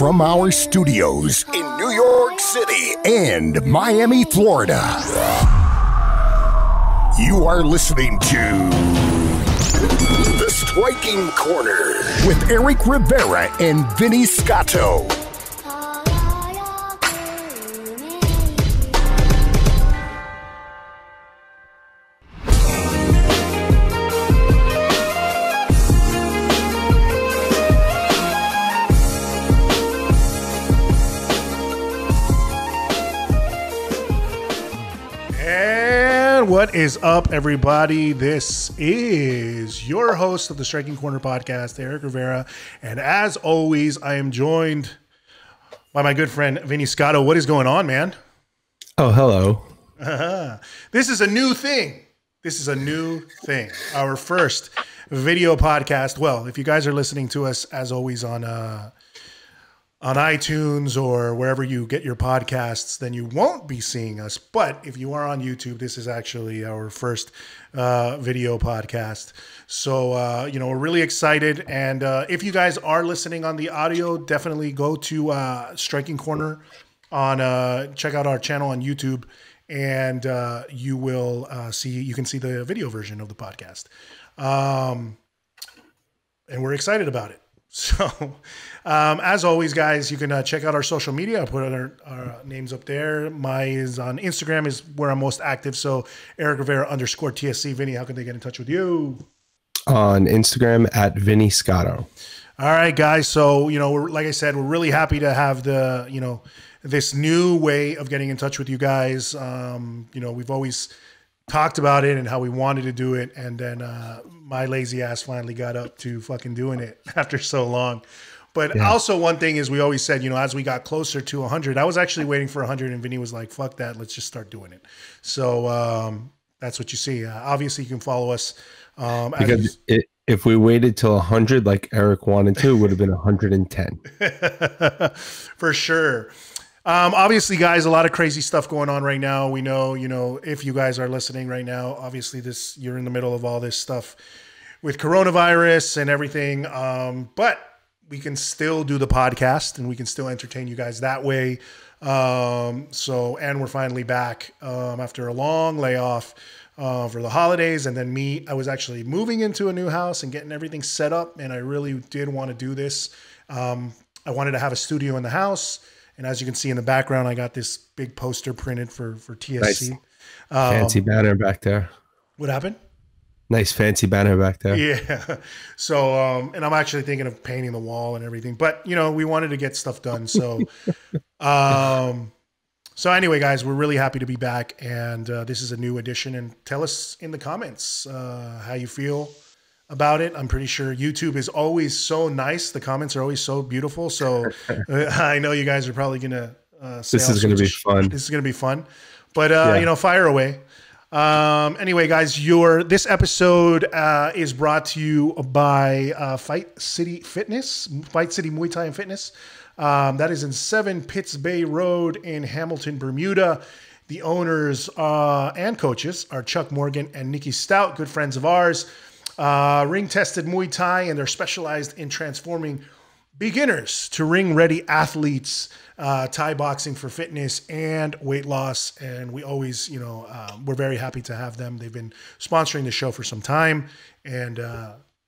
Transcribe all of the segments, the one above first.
from our studios in New York City and Miami, Florida. You are listening to The Striking Corner with Eric Rivera and Vinny Scotto. What is up, everybody? This is your host of the Striking Corner podcast, Eric Rivera. And as always, I am joined by my good friend, Vinny Scotto. What is going on, man? Oh, hello. This is a new thing. Our first video podcast. Well, if you guys are listening to us, as always, on iTunes or wherever you get your podcasts, then you won't be seeing us. But if you are on YouTube, this is actually our first video podcast. So, we're really excited. And if you guys are listening on the audio, definitely go to Striking Corner check out our channel on YouTube, and you will you can see the video version of the podcast. And we're excited about it. So, as always, guys, you can check out our social media. I'll put our names up there. My is on Instagram is where I'm most active. So Eric Rivera _TSC. Vinny, how can they get in touch with you? On Instagram at Vinny Scotto. All right, guys. So, like I said, we're really happy to have this new way of getting in touch with you guys. We've always talked about it and how we wanted to do it, and then my lazy ass finally got up to fucking doing it after so long. But also, one thing is, we always said, as we got closer to 100, I was actually waiting for 100, and Vinny was like, fuck that, let's just start doing it. So that's what you see. Obviously, you can follow us. Because if we waited till 100 like Eric wanted to, it would have been 110. For sure. Obviously, guys, a lot of crazy stuff going on right now. We know, if you guys are listening right now, obviously you're in the middle of all this stuff with coronavirus and everything. But we can still do the podcast and we can still entertain you guys that way. And we're finally back after a long layoff for the holidays. And then I was actually moving into a new house and getting everything set up. And I really did want to do this. I wanted to have a studio in the house. And as you can see in the background, I got this big poster printed for TSC. Nice. Fancy banner back there. What happened? Nice fancy banner back there. Yeah. So, and I'm actually thinking of painting the wall and everything. But, we wanted to get stuff done. So, anyway, guys, we're really happy to be back. And this is a new edition. And tell us in the comments how you feel about it. I'm pretty sure YouTube is always so nice. The comments are always so beautiful. So I know you guys are probably going to say this is going to be fun. This is going to be fun. But, fire away. Anyway, guys, this episode is brought to you by Fight City Muay Thai and Fitness. That is in 7 Pitts Bay Road in Hamilton, Bermuda. The owners and coaches are Chuck Morgan and Nikki Stout, good friends of ours. Ring-tested Muay Thai, and they're specialized in transforming beginners to ring-ready athletes, Thai boxing for fitness and weight loss. And we always, we're very happy to have them. They've been sponsoring the show for some time, and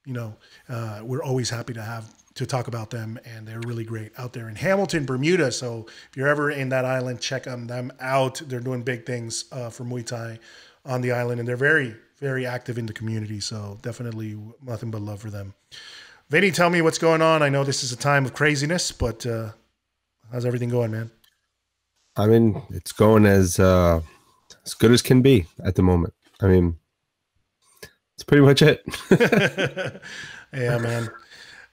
we're always happy to talk about them. And they're really great out there in Hamilton, Bermuda. So if you're ever in that island, check them out. They're doing big things for Muay Thai on the island, and they're very, very active in the community. So definitely nothing but love for them. Vinny, tell me what's going on. I know this is a time of craziness, but how's everything going, man? I mean, it's going as good as can be at the moment. I mean, it's pretty much it. Yeah, man.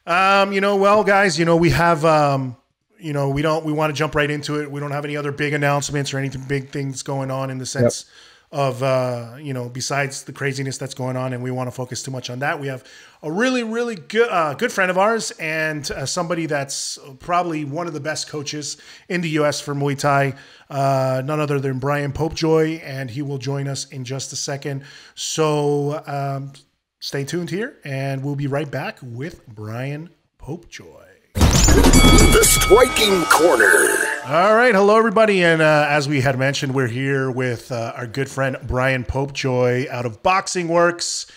Well, guys, we have, we want to jump right into it. We don't have any other big announcements or anything big things going on in the sense of, besides the craziness that's going on, and we want to focus too much on that. We have a really, really good friend of ours, and somebody that's probably one of the best coaches in the U.S. for Muay Thai, none other than Bryan Popejoy, and he will join us in just a second. So stay tuned here, and we'll be right back with Bryan Popejoy. The Striking Corner. All right. Hello, everybody. And as we had mentioned, we're here with our good friend Bryan Popejoy out of Boxing Works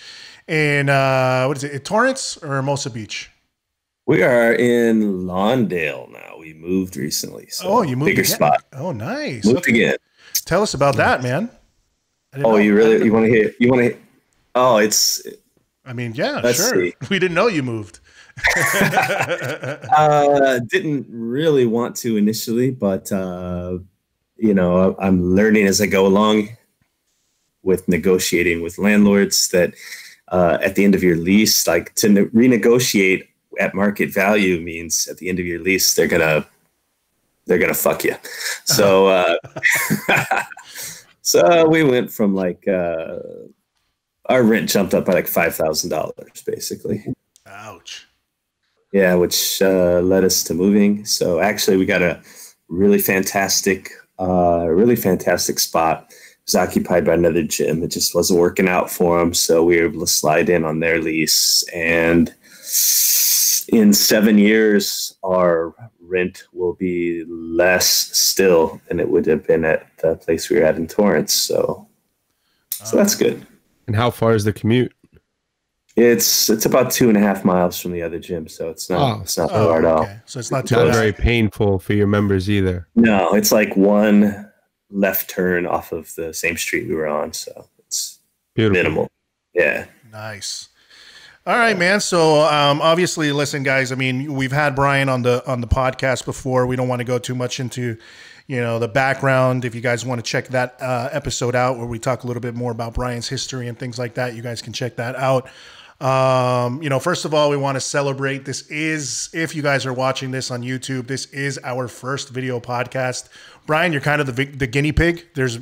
in, what is it, Torrance or Hermosa Beach? We are in Lawndale now. We moved recently. So you moved bigger again. spot. Oh, nice. Moved again. Tell us about that, man. You want to hear? Oh, it's. I mean, yeah, let's sure. see. We didn't know you moved. Didn't really want to initially, but I'm learning as I go along with negotiating with landlords that at the end of your lease, like to renegotiate at market value means at the end of your lease they're gonna fuck you. So so we went from like our rent jumped up by like $5,000 basically. Ouch. Yeah, which led us to moving. So actually we got a really fantastic spot. It was occupied by another gym. It just wasn't working out for them. So we were able to slide in on their lease. And in 7 years, our rent will be less still than it would have been at the place we were at in Torrance. So that's good. And how far is the commute? It's about 2.5 miles from the other gym, so it's not far at all. So it's not too Not bad. very painful for your members either. No, it's like one left turn off of the same street we were on, so it's Beautiful. minimal. Yeah. Nice. All right, man. So obviously, listen, guys. I mean, we've had Bryan on the podcast before. We don't want to go too much into, the background. If you guys want to check that episode out, where we talk a little bit more about Bryan's history and things like that, you guys can check that out. First of all, we want to celebrate. This is, if you guys are watching this on YouTube, this is our first video podcast. Bryan, you're kind of the guinea pig. There's,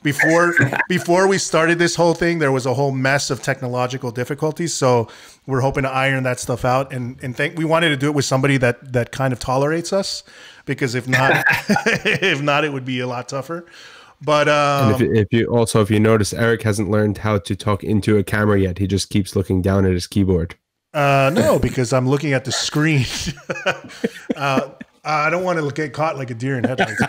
before we started this whole thing, there was a whole mess of technological difficulties. So we're hoping to iron that stuff out. And we wanted to do it with somebody that kind of tolerates us, because if not, it would be a lot tougher. But and if you notice, Eric hasn't learned how to talk into a camera yet. He just keeps looking down at his keyboard. No, because I'm looking at the screen. I don't want to get caught like a deer in headlights,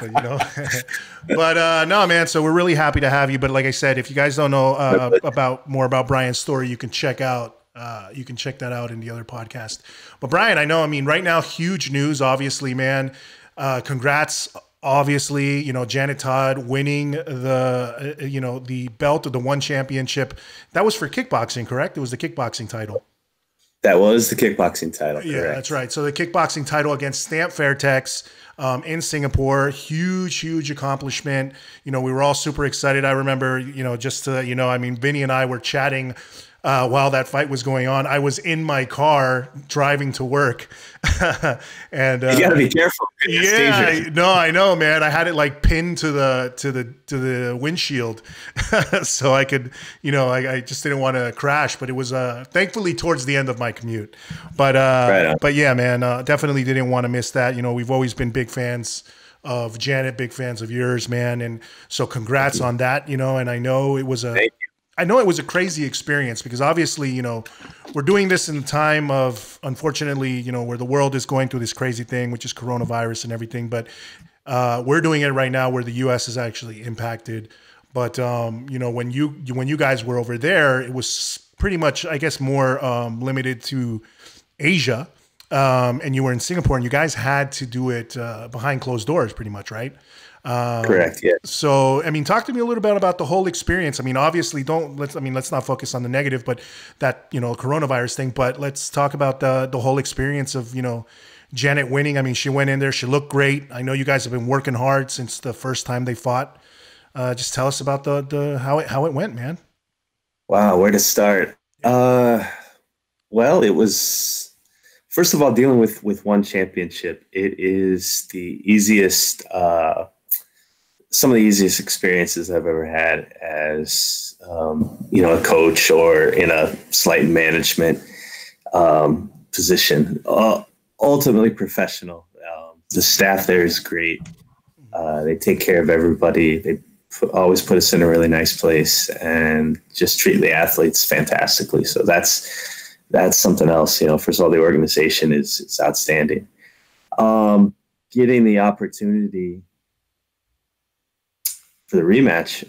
but no, man. So we're really happy to have you. But like I said, if you guys don't know more about Bryan's story, you can check that out in the other podcast. But Bryan, I know, right now, huge news, obviously, man. Congrats. Obviously, Janet Todd winning the belt of the one championship. That was for kickboxing, correct? It was the kickboxing title. That was the kickboxing title. Yeah, correct. That's right. So the kickboxing title against Stamp Fairtex in Singapore, huge accomplishment. We were all super excited. I remember, Vinny and I were chatting while that fight was going on. I was in my car driving to work, and you gotta be careful. Yeah, no, I know, man. I had it like pinned to the windshield, so I could, I just didn't want to crash. But it was thankfully towards the end of my commute. But but yeah, man, definitely didn't want to miss that. We've always been big fans of Janet, big fans of yours, man. And so congrats on that. And I know it was a crazy experience, because obviously, we're doing this in a time of, unfortunately, where the world is going through this crazy thing, which is coronavirus and everything. But we're doing it right now where the U.S. is actually impacted. But, when you guys were over there, it was pretty much, I guess, more limited to Asia. And you were in Singapore, and you guys had to do it behind closed doors pretty much, right? Correct. Yeah. So, talk to me a little bit about the whole experience. Obviously let's not focus on the negative, but that, coronavirus thing, but let's talk about the whole experience of, Janet winning. She went in there, she looked great. I know you guys have been working hard since the first time they fought. Just tell us about how it went, man. Wow. Where to start? Well, it was, first of all, dealing with one championship. It is the easiest, some of the easiest experiences I've ever had as, a coach or in a slight management position. Ultimately professional. The staff there is great. They take care of everybody. They always put us in a really nice place and just treat the athletes fantastically. So that's something else. First of all, the organization is outstanding. Getting the opportunity for the rematch,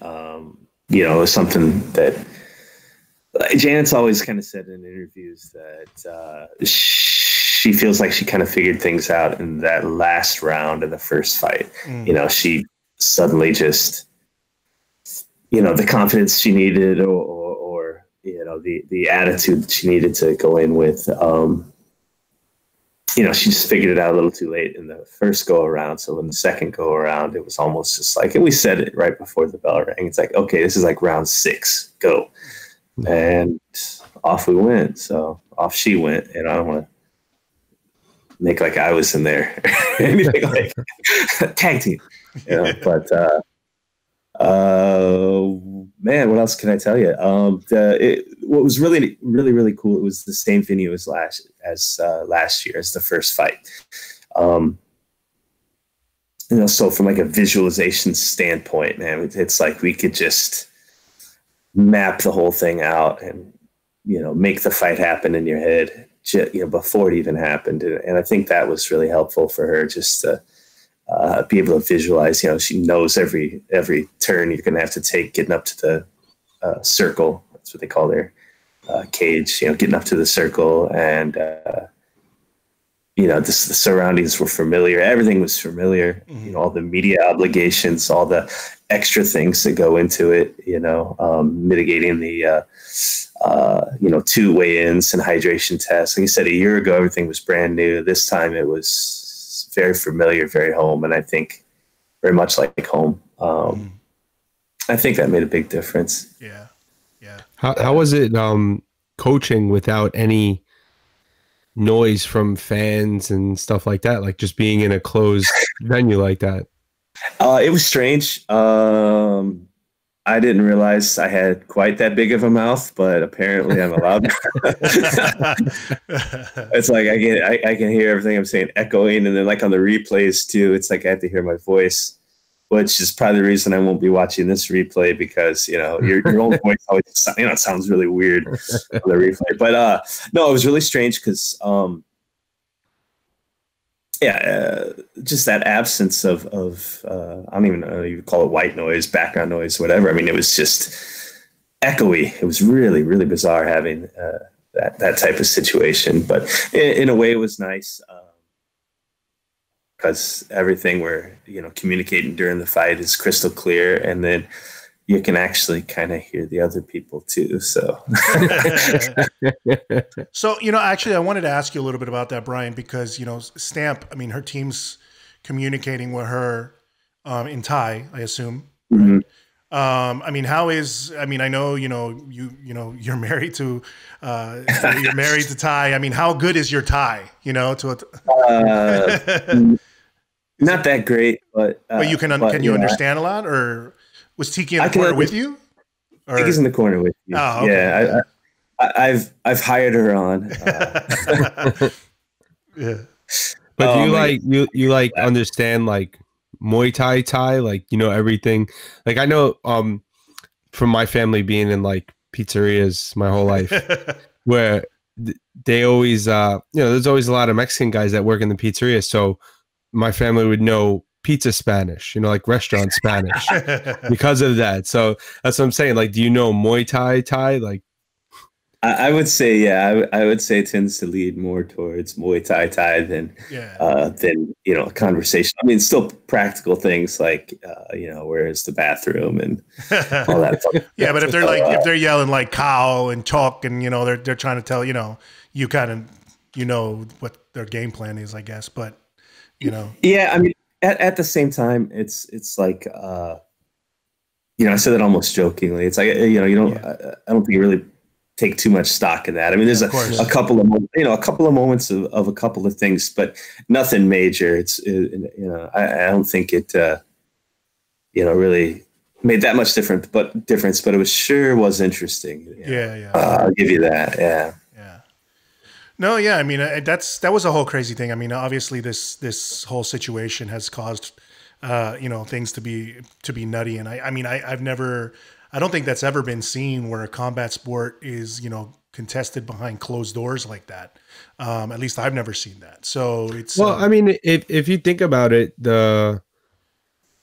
was something that Janet's always kind of said in interviews that she feels like she kind of figured things out in that last round of the first fight. She suddenly just, the confidence she needed or the attitude that she needed to go in with, she just figured it out a little too late in the first go around. So in the second go around, it was almost just like, and we said it right before the bell rang. It's like, okay, this is like round 6, go. And off we went. So off she went, and I don't want to make like I was in there, anything like tag team, but, man, what else can I tell you? What was really, really, really cool, it was the same venue as last year, as the first fight. So from like a visualization standpoint, man, it's like we could just map the whole thing out and, make the fight happen in your head, before it even happened. And I think that was really helpful for her, just to be able to visualize. She knows every turn you're going to have to take getting up to the circle. That's what they call their cage. Getting up to the circle, and the surroundings were familiar. Everything was familiar. All the media obligations, all the extra things that go into it. Mitigating the 2 weigh-ins and hydration tests. Like you said, a year ago, everything was brand new. This time, it was very familiar, very home, and I think very much like home. I think that made a big difference. Yeah. How was it coaching without any noise from fans and stuff like that? Like just being in a closed venue like that? It was strange. I didn't realize I had quite that big of a mouth, but apparently I'm allowed. It's like I can hear everything I'm saying echoing, and then like on the replays too, it's like I have to hear my voice, which is probably the reason I won't be watching this replay, because your own voice always it sounds really weird on the replay. But no, it was really strange because just that absence of I don't even know, you call it white noise, background noise, whatever. I mean, it was just echoey. It was really, really bizarre having that type of situation. But in a way, it was nice because everything we're communicating during the fight is crystal clear, and then you can actually kind of hear the other people too. So, so, actually I wanted to ask you a little bit about that, Bryan, because, Stamp, I mean, her team's communicating with her in Thai, I assume. Mm-hmm. I mean, I know, you're married to Thai. I mean, how good is your Thai, not that great, but you can you understand a lot, or was Tiki in the corner with you? Tiki's in the corner with you. Oh, okay. Yeah. I've hired her on. Yeah. But you like understand like Muay Thai, like, everything. Like I know from my family being in like pizzerias my whole life, where they always there's always a lot of Mexican guys that work in the pizzeria. So my family would know pizza Spanish, like restaurant Spanish because of that. So that's what I'm saying. Like, do you know Muay Thai? Like, I would say, yeah, I would say it tends to lead more towards Muay Thai than a conversation. I mean, still practical things like, where is the bathroom and all that stuff. Yeah, but if they're yelling like cow and chalk and, they're trying to tell, you kind of, what their game plan is, I guess. But, Yeah, I mean, at the same time, it's like, I said that almost jokingly. It's like, I don't think you really take too much stock in that. I mean, there's a couple of moments of a couple of things, but nothing major. I don't think it, really made that much difference, but it was interesting. Yeah. I'll give you that. Yeah. No, yeah. I mean, that was a whole crazy thing. I mean, obviously this whole situation has caused, things to be nutty. And I don't think that's ever been seen where a combat sport is, contested behind closed doors like that. At least I've never seen that. So it's I mean, if you think about it, the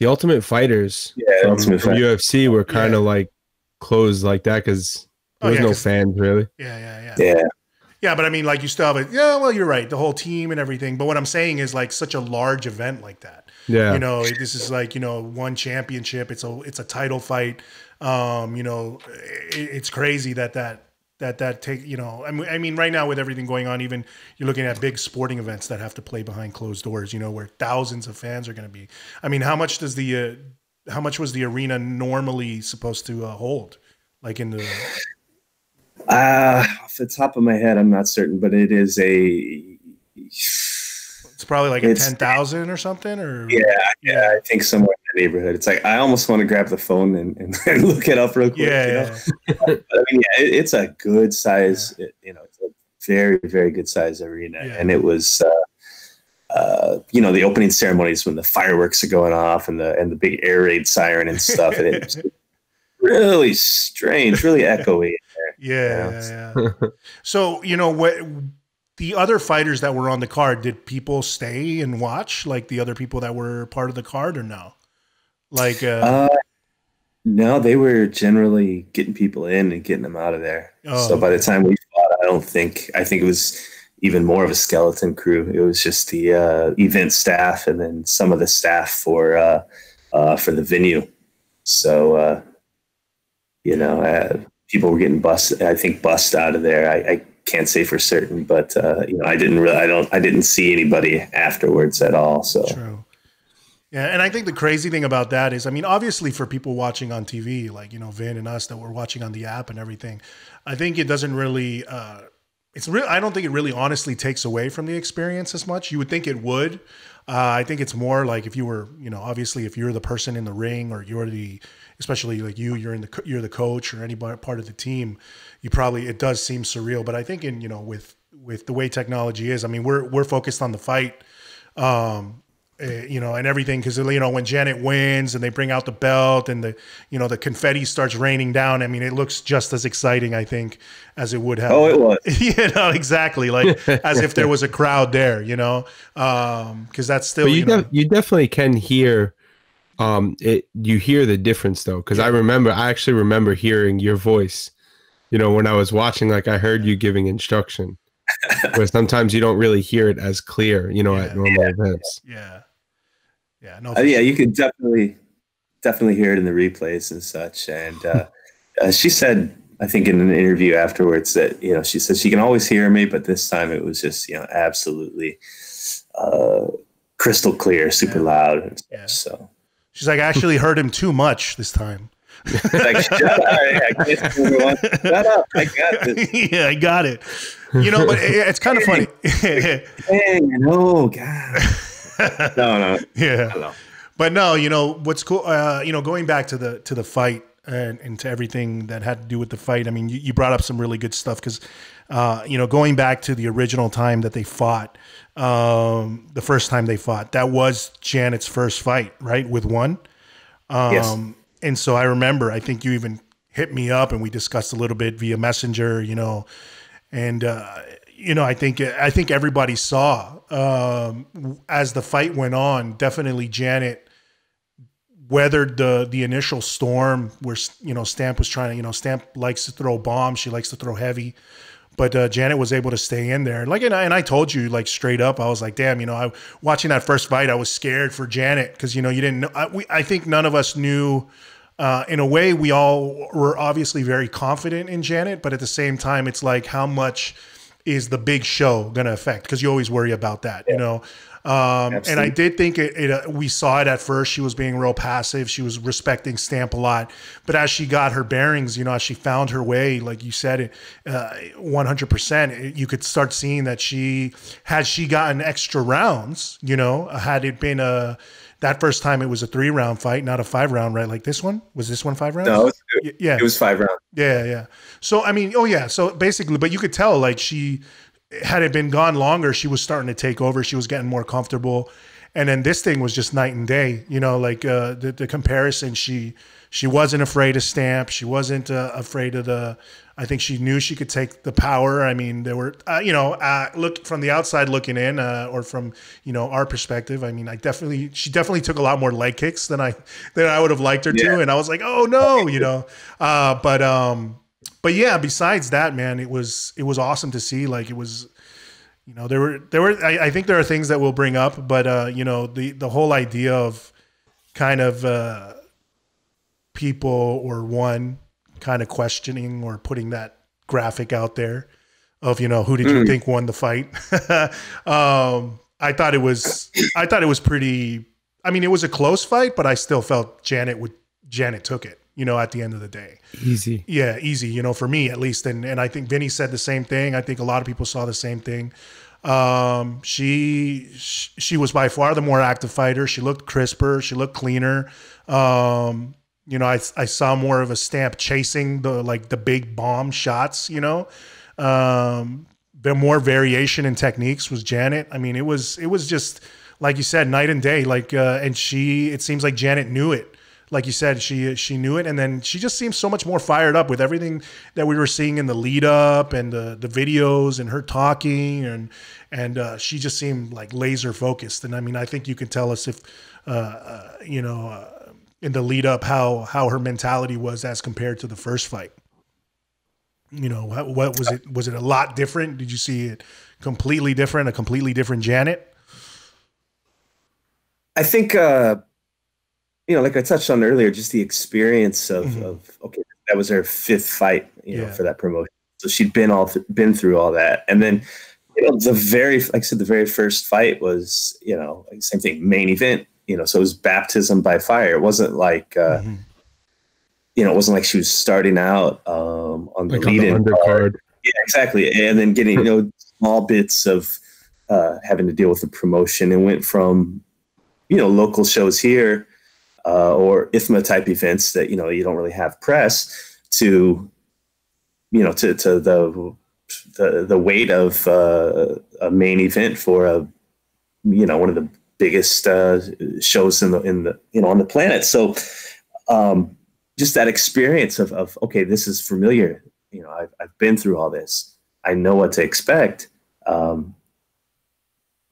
Ultimate Fighters from UFC were kind of like closed like that because there was no fans really. Yeah, but I mean, like you still have it. Yeah, well, you're right. The whole team and everything. But what I'm saying is like such a large event like that. Yeah. You know, this is like, you know, one championship. It's a title fight. You know, it's crazy that take, you know, I mean, right now with everything going on, even you're looking at big sporting events that have to play behind closed doors, you know, where thousands of fans are going to be. I mean, how much was the arena normally supposed to hold? Like in the... off the top of my head, I'm not certain, but it is it's probably like a 10,000 or something, or yeah, I think somewhere in the neighborhood. It's like I almost want to grab the phone and look it up real quick. Yeah, you know? But I mean, it's a good size. You know, it's a very, very good size arena, and it was. You know, the opening ceremonies when the fireworks are going off and the big air raid siren and stuff, and it was really strange, really echoey. Yeah. So, you know, what the other fighters that were on the card, did people stay and watch, like the other people that were part of the card, or no? Like, no, they were generally getting people in and getting them out of there. So by the time we fought, I think it was even more of a skeleton crew. It was just the event staff and then some of the staff for the venue. So, you know, people were getting bussed out of there. I can't say for certain, but you know, I didn't see anybody afterwards at all. So true. Yeah, and I think the crazy thing about that is, I mean, obviously for people watching on TV, like, you know, Vin and us that were watching on the app and everything, I think it doesn't really I don't think it really honestly takes away from the experience as much. You would think it would. I think it's more like if you were, you know, obviously if you're the person in the ring, or especially like you're the coach or any part of the team, it does seem surreal. But I think in, you know, with the way technology is, I mean, we're focused on the fight, you know, and everything. Cause you know, when Janet wins and they bring out the belt and the, you know, the confetti starts raining down. I mean, it looks just as exciting, I think, as it would have. Oh, it was. You know, exactly. Like as if there was a crowd there, you know? Cause that's still, but you definitely can hear, you hear the difference though. Cause I actually remember hearing your voice, you know, when I was watching, like I heard you giving instruction, where sometimes you don't really hear it as clear, you know, at normal events. No, you could definitely hear it in the replays and such. And she said, I think in an interview afterwards, that, you know, she said she can always hear me, but this time it was just, you know, absolutely crystal clear, super loud and stuff. So she's like, I actually heard him too much this time. Like, shut up, I got this. Yeah, I got it. You know, but it's kind of funny. Dang, no, God. No. Yeah. But no, you know, what's cool, you know, going back to the fight and to everything that had to do with the fight. I mean, you brought up some really good stuff because, you know, going back to the original time that they fought, the first time they fought, that was Janet's first fight, right? With one. Yes. And so I remember, I think you even hit me up and we discussed a little bit via Messenger, you know, and, you know, I think everybody saw, as the fight went on, definitely Janet weathered the initial storm where, you know, Stamp was trying to, you know, Stamp likes to throw bombs. She likes to throw heavy, but Janet was able to stay in there. Like, and I told you, like, straight up, I was like, damn, you know, watching that first fight, I was scared for Janet. Cause you know, you didn't know, I think none of us knew, in a way we all were obviously very confident in Janet, but at the same time, it's like, how much is the big show going to affect? Cause you always worry about that, you know? And I did think we saw it at first. She was being real passive. She was respecting Stamp a lot, but as she got her bearings, you know, as she found her way, like you said, 100%, you could start seeing that she gotten extra rounds, you know, had it been that first time it was a 3-round fight, not a 5-round, right? Like this one, was this one 5 rounds? No, it was 5 rounds. Yeah. So, I mean, so basically, but you could tell, like, had it been gone longer, she was starting to take over. She was getting more comfortable. And then this thing was just night and day, you know, like the comparison, she wasn't afraid of Stamp. She wasn't afraid of I think she knew she could take the power. I mean, there were, look from the outside looking in, or from, you know, our perspective. I mean, she definitely took a lot more leg kicks than I would have liked her to. And I was like, oh no, you know, but yeah, besides that, man, it was awesome to see. Like, it was, you know, there were, I think there are things that we'll bring up, but you know, the whole idea of kind of people or one kind of questioning or putting that graphic out there of, you know, who did you think won the fight? I thought it was pretty, I mean, it was a close fight, but I still felt Janet took it, you know, at the end of the day. Easy. Yeah, easy, you know, for me at least. And I think Vinny said the same thing. I think a lot of people saw the same thing. She was by far the more active fighter. She looked crisper. She looked cleaner. You know, I saw more of a Stamp chasing the big bomb shots, you know. The more variation in techniques was Janet. I mean, it was just, like you said, night and day. Like, and it seems like Janet knew it. Like you said, she knew it. And then she just seems so much more fired up with everything that we were seeing in the lead up and the videos and her talking. And she just seemed like laser focused. And I mean, I think you can tell us if, you know, in the lead up, how her mentality was as compared to the first fight. You know, what was it? Was it a lot different? Did you see it completely different, a completely different Janet? I think, you know, like I touched on earlier, just the experience of okay, that was her fifth fight, you know, for that promotion. So she'd been through all that. And then, you know, like I said, the very first fight was, you know, like same thing, main event. You know, so it was baptism by fire. It wasn't like, you know, it wasn't like she was starting out on the lead-in undercard. Yeah, exactly. And then getting, you know, small bits of having to deal with the promotion, and went from, you know, local shows here or IFMA type events that, you know, you don't really have press, to, you know, to the weight of a main event for you know, one of the biggest shows in the you know, on the planet. So just that experience of okay, this is familiar. You know, I've been through all this. I know what to expect. You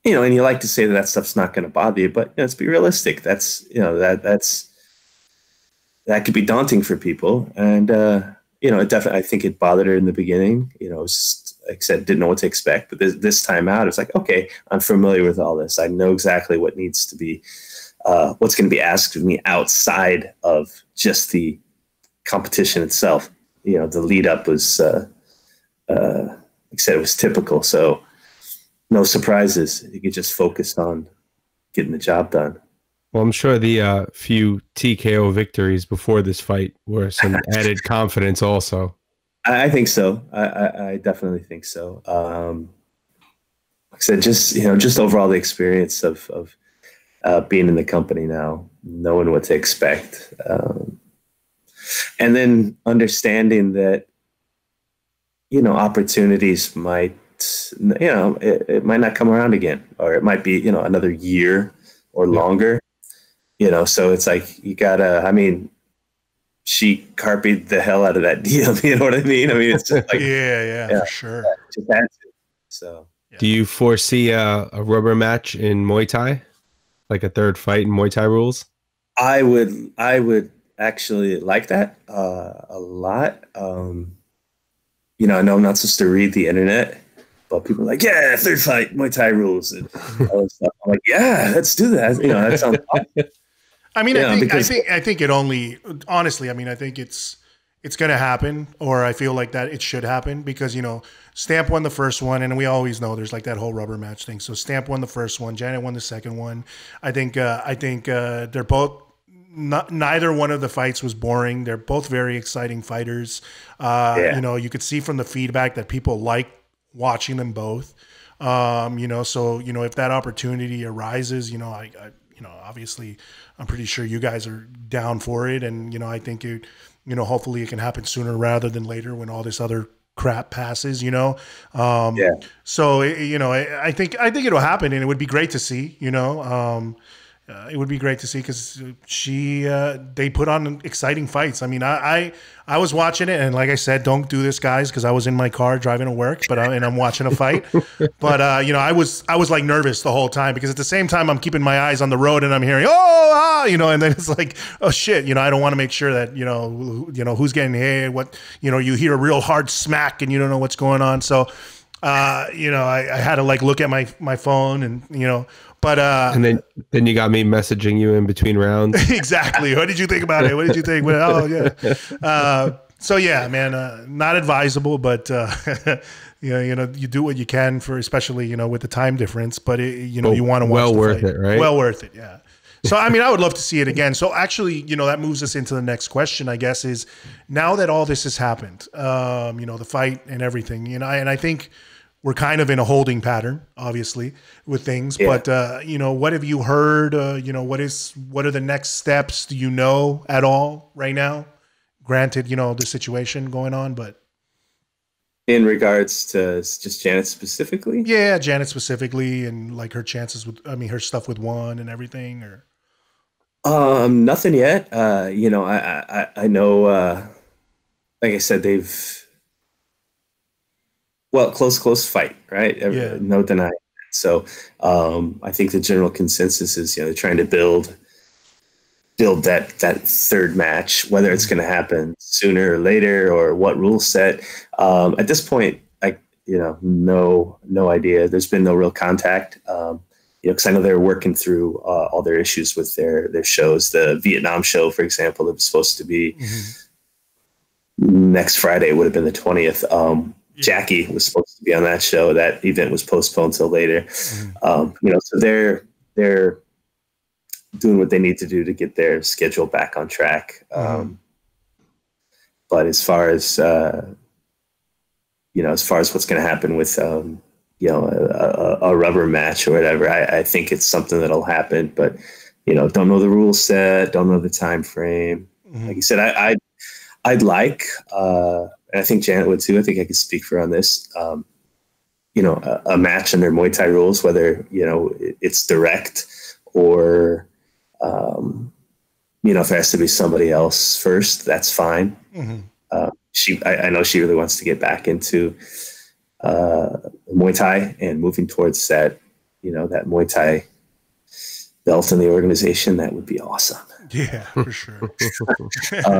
know, and you like to say that stuff's not going to bother you, but, you know, let's be realistic. That's, you know, that could be daunting for people. And you know, it definitely, I think it bothered her in the beginning. You know, it was just, like I said, didn't know what to expect. But this time out, it's like, okay, I'm familiar with all this. I know exactly what needs to be, what's going to be asked of me outside of just the competition itself. You know, the lead up was, like I said, it was typical. So no surprises. You could just focus on getting the job done. Well, I'm sure the few TKO victories before this fight were some added confidence also. I think so. I definitely think so. Like I said, just, you know, just overall the experience of being in the company now, knowing what to expect, and then understanding that, you know, opportunities might, you know, it might not come around again, or it might be, you know, another year or longer. You know, so it's like, you gotta, I mean, she carpied the hell out of that deal. You know what I mean? I mean, it's just like, yeah, for sure. Just had to. So, do you foresee a rubber match in Muay Thai, like a third fight in Muay Thai rules? I would actually like that a lot. You know, I know I'm not supposed to read the internet, but people are like, yeah, third fight, Muay Thai rules, and all this stuff. I'm like, yeah, let's do that. You know, that sounds awesome. I mean, I think it only, honestly, I mean, I think it's going to happen, or I feel like that it should happen, because, you know, Stamp won the first one, and we always know there's like that whole rubber match thing. So Stamp won the first one, Janet won the second one. I think they're both, neither one of the fights was boring. They're both very exciting fighters. You know, you could see from the feedback that people like watching them both. You know, so, you know, if that opportunity arises, you know, I you know, obviously I'm pretty sure you guys are down for it. And, you know, I think you know, hopefully it can happen sooner rather than later, when all this other crap passes, Yeah. So, I think it'll happen, and it would be great to see, it would be great to see because they put on exciting fights. I mean, I was watching it, and like I said, don't do this, guys, because I was in my car driving to work, and I'm watching a fight. But I was like nervous the whole time because at the same time I'm keeping my eyes on the road and I'm hearing and then it's like, oh shit, I don't want to make sure that who's getting hit, what you hear a real hard smack and you don't know what's going on. So I had to like look at my phone and But and then you got me messaging you in between rounds. Exactly. What did you think about it? What did you think? Oh yeah. So yeah, man, not advisable, but you do what you can for, especially with the time difference. But you want to watch. Well the worth fight. it, right? Well worth it. Yeah. So I mean, I would love to see it again. So actually, that moves us into the next question, I guess, is now that all this has happened, the fight and everything, and I think we're kind of in a holding pattern, obviously, with things. Yeah. But what have you heard? What are the next steps? Do you know at all right now? Granted, the situation going on, but in regards to just Janet specifically, yeah, Janet specifically, and like her chances with, her stuff with one and everything, or nothing yet. I know. Like I said, they've. Well, close fight, right? Yeah. No denying. So I think the general consensus is, they're trying to build that third match, whether it's going to happen sooner or later or what rule set. At this point, no idea. There's been no real contact. Because I know they're working through all their issues with their shows. The Vietnam show, for example, that was supposed to be next Friday, would have been the 20th. Jackie was supposed to be on that show. That event was postponed till later. So they're doing what they need to do to get their schedule back on track. But as far as what's going to happen with a rubber match or whatever, I think it's something that'll happen. But don't know the rule set, don't know the time frame. Like you said, I'd like. And I think Janet would too. I think I could speak for on this. A match under Muay Thai rules, whether it's direct or if it has to be somebody else first, that's fine. I know she really wants to get back into Muay Thai and moving towards that Muay Thai belt in the organization. That would be awesome. Yeah, for sure. That's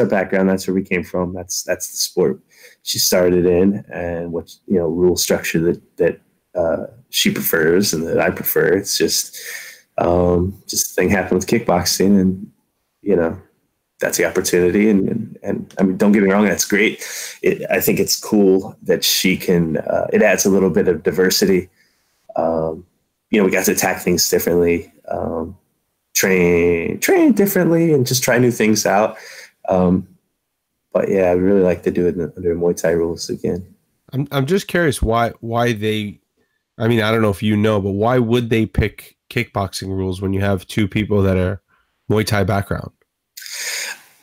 our background. That's where we came from. That's the sport she started in, and what rule structure that she prefers and that I prefer. It's just a thing happened with kickboxing, and that's the opportunity. And I mean, don't get me wrong, that's great. I think it's cool that she can. It adds a little bit of diversity. We got to attack things differently. Train differently and just try new things out. But yeah, I would really like to do it under Muay Thai rules again. I'm just curious why they, I don't know if but why would they pick kickboxing rules when you have two people that are Muay Thai background?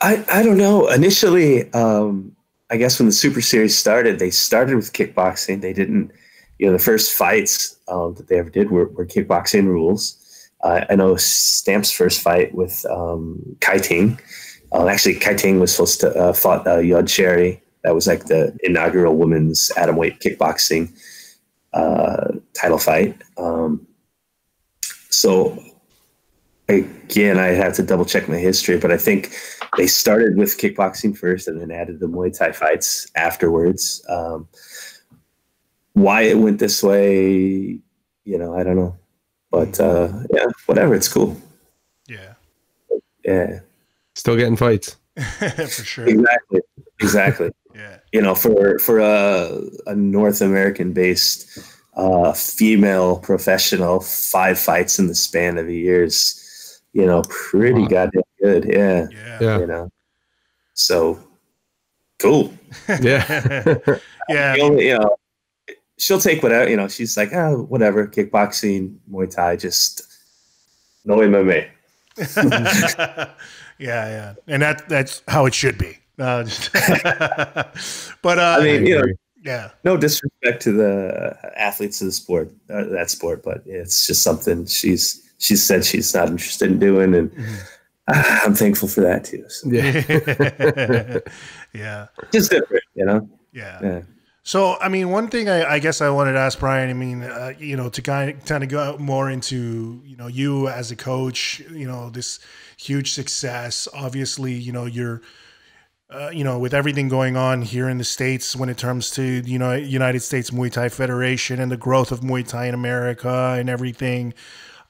I don't know. Initially, I guess when the Super Series started, they started with kickboxing. They didn't, the first fights that they ever did were kickboxing rules. I know Stamp's first fight with Kai Ting. Actually, Kai Ting was supposed to fought Yod Cherry. That was like the inaugural women's atomweight kickboxing title fight. So again, I have to double check my history, but I think they started with kickboxing first and then added the Muay Thai fights afterwards. Why it went this way, I don't know. But yeah, whatever. It's cool. Yeah. Yeah. Still getting fights. For sure. Exactly. Yeah. For a North American based female professional, 5 fights in the span of a year is, pretty goddamn good. Yeah. Yeah. So cool. Yeah. Yeah. She'll take whatever, she's like, whatever, kickboxing, Muay Thai, just no MMA. Yeah. And that's how it should be. No, but I mean, yeah. No disrespect to the athletes of the sport, that sport, but it's just something she's said she's not interested in doing, and I'm thankful for that too. So. Yeah. Just different, Yeah. So, I mean, one thing I guess I wanted to ask Bryan, I mean, to kind of go more into, you as a coach, this huge success, obviously, you're, with everything going on here in the States when it comes to, United States Muay Thai Federation and the growth of Muay Thai in America and everything.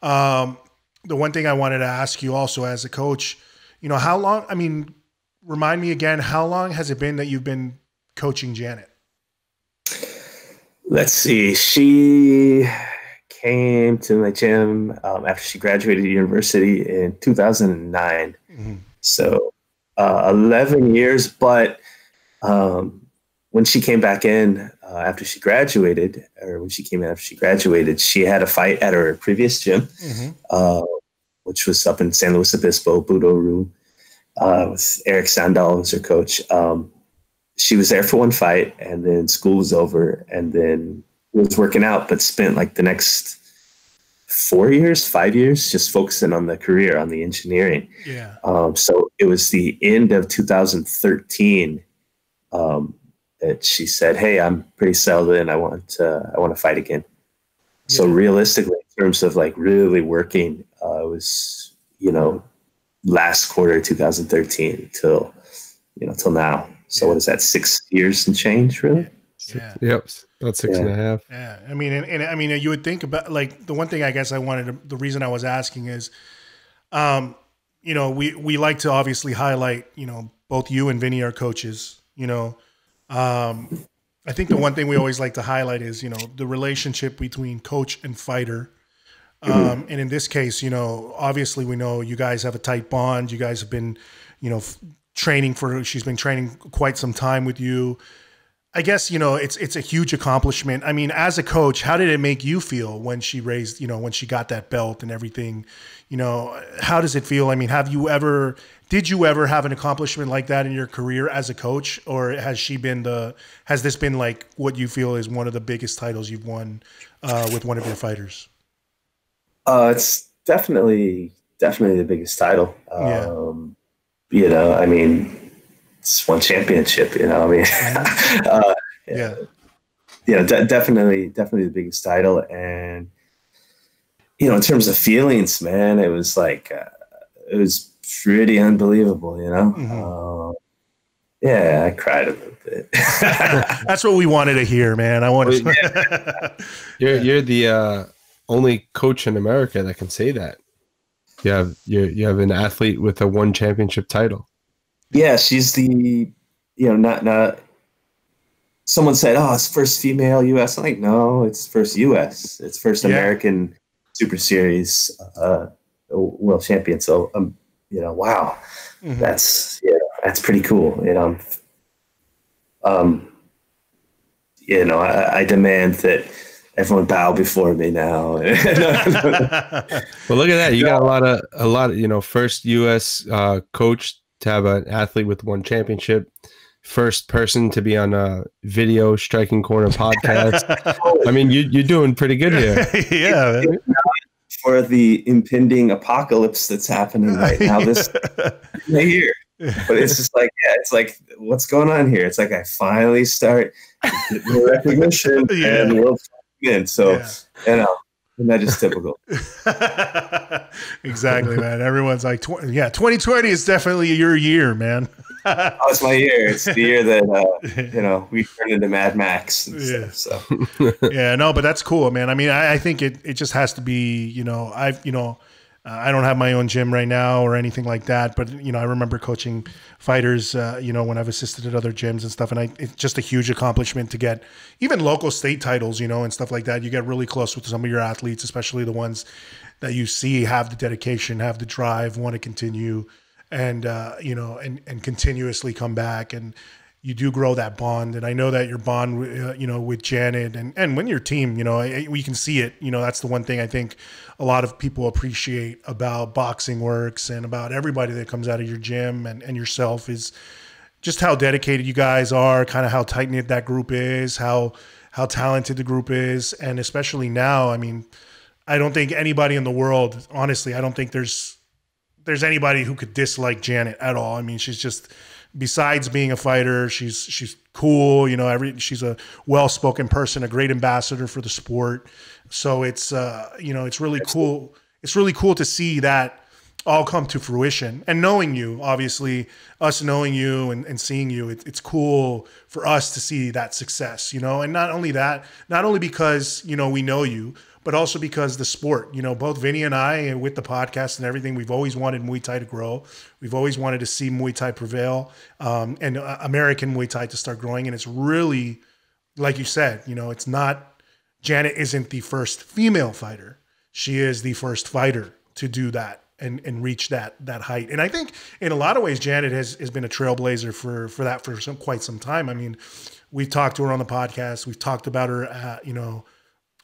The one thing I wanted to ask you also as a coach, how long, I mean, remind me again, how long has it been that you've been coaching Janet? Let's see. She came to my gym after she graduated university in 2009. So 11 years. But when she came back in after she graduated, she had a fight at her previous gym, which was up in San Luis Obispo, Budo Room, with Eric Sandal was her coach. She was there for one fight, and then school was over, and then was working out, but spent like the next 5 years, just focusing on the career, on the engineering. Yeah. So it was the end of 2013 that she said, "Hey, I'm pretty settled in. I want to fight again." Yeah. So realistically, in terms of like really working, it was last quarter 2013 till now. So what is that? 6 years and change, really? Yeah. Yep. About 6.5. Yeah. I mean, and I mean, you would think about like the one thing I guess the reason I was asking is, we like to obviously highlight, both you and Vinny are coaches, I think the one thing we always like to highlight is, the relationship between coach and fighter. And in this case, obviously we know you guys have a tight bond. You guys have been, she's been training quite some time with you. I guess, it's a huge accomplishment. I mean, as a coach, how did it make you feel when she raised, when she got that belt and everything, how does it feel? I mean, did you ever have an accomplishment like that in your career as a coach, or has this been like what you feel is one of the biggest titles you've won with one of your fighters? It's definitely the biggest title. I mean, it's one championship, I mean, definitely the biggest title. And, in terms of feelings, man, it was like, it was pretty unbelievable, I cried a little bit. That's what we wanted to hear, man. I wanted You're the only coach in America that can say that. You have an athlete with a one championship title. Yeah, she's the, not. Someone said, "Oh, it's first female U.S." I'm like, no, it's first U.S. It's first American Super Series world champion. So, wow, that's pretty cool. I demand that everyone bow before me now. Well, look at that. You got a lot of, first U.S. Coach to have an athlete with one championship, first person to be on a video Striking Corner podcast. I mean, you're doing pretty good here. Yeah. For the impending apocalypse that's happening right now, this year. But it's just like, it's like, what's going on here? It's like I finally start getting the recognition and world champion. So, and that is typical. Exactly, man. Everyone's like, 2020 is definitely your year, man. It's my year. It's the year that, we turned into Mad Max. And stuff, so. But that's cool, man. I mean, I think it just has to be, I don't have my own gym right now or anything like that, but I remember coaching fighters, when I've assisted at other gyms and stuff, and it's just a huge accomplishment to get even local state titles, and stuff like that. You get really close with some of your athletes, especially the ones that you see have the dedication, have the drive, want to continue, and and continuously come back, and you do grow that bond. And I know that your bond, with Janet and when your team, we can see it. That's the one thing I think a lot of people appreciate about Boxing Works and about everybody that comes out of your gym and yourself is, just how dedicated you guys are, kind of how tight knit that group is, how talented the group is. And especially now, I mean, I don't think anybody in the world, honestly, I don't think there's anybody who could dislike Janet at all. I mean, she's just, besides being a fighter, she's cool, you know, she's a well-spoken person, a great ambassador for the sport. So it's, you know, it's really cool. It's really cool to see that all come to fruition. And knowing you, obviously, us knowing you and seeing you, it's cool for us to see that success, you know. And not only that, not only because, you know, we know you, but also because the sport, you know, both Vinny and I, with the podcast and everything, we've always wanted Muay Thai to grow. We've always wanted to see Muay Thai prevail, and American Muay Thai to start growing. And it's really, like you said, you know, it's not, Janet isn't the first female fighter. She is the first fighter to do that and reach that height. And I think in a lot of ways, Janet has been a trailblazer for that for quite some time. I mean, we've talked to her on the podcast. We've talked about her, you know,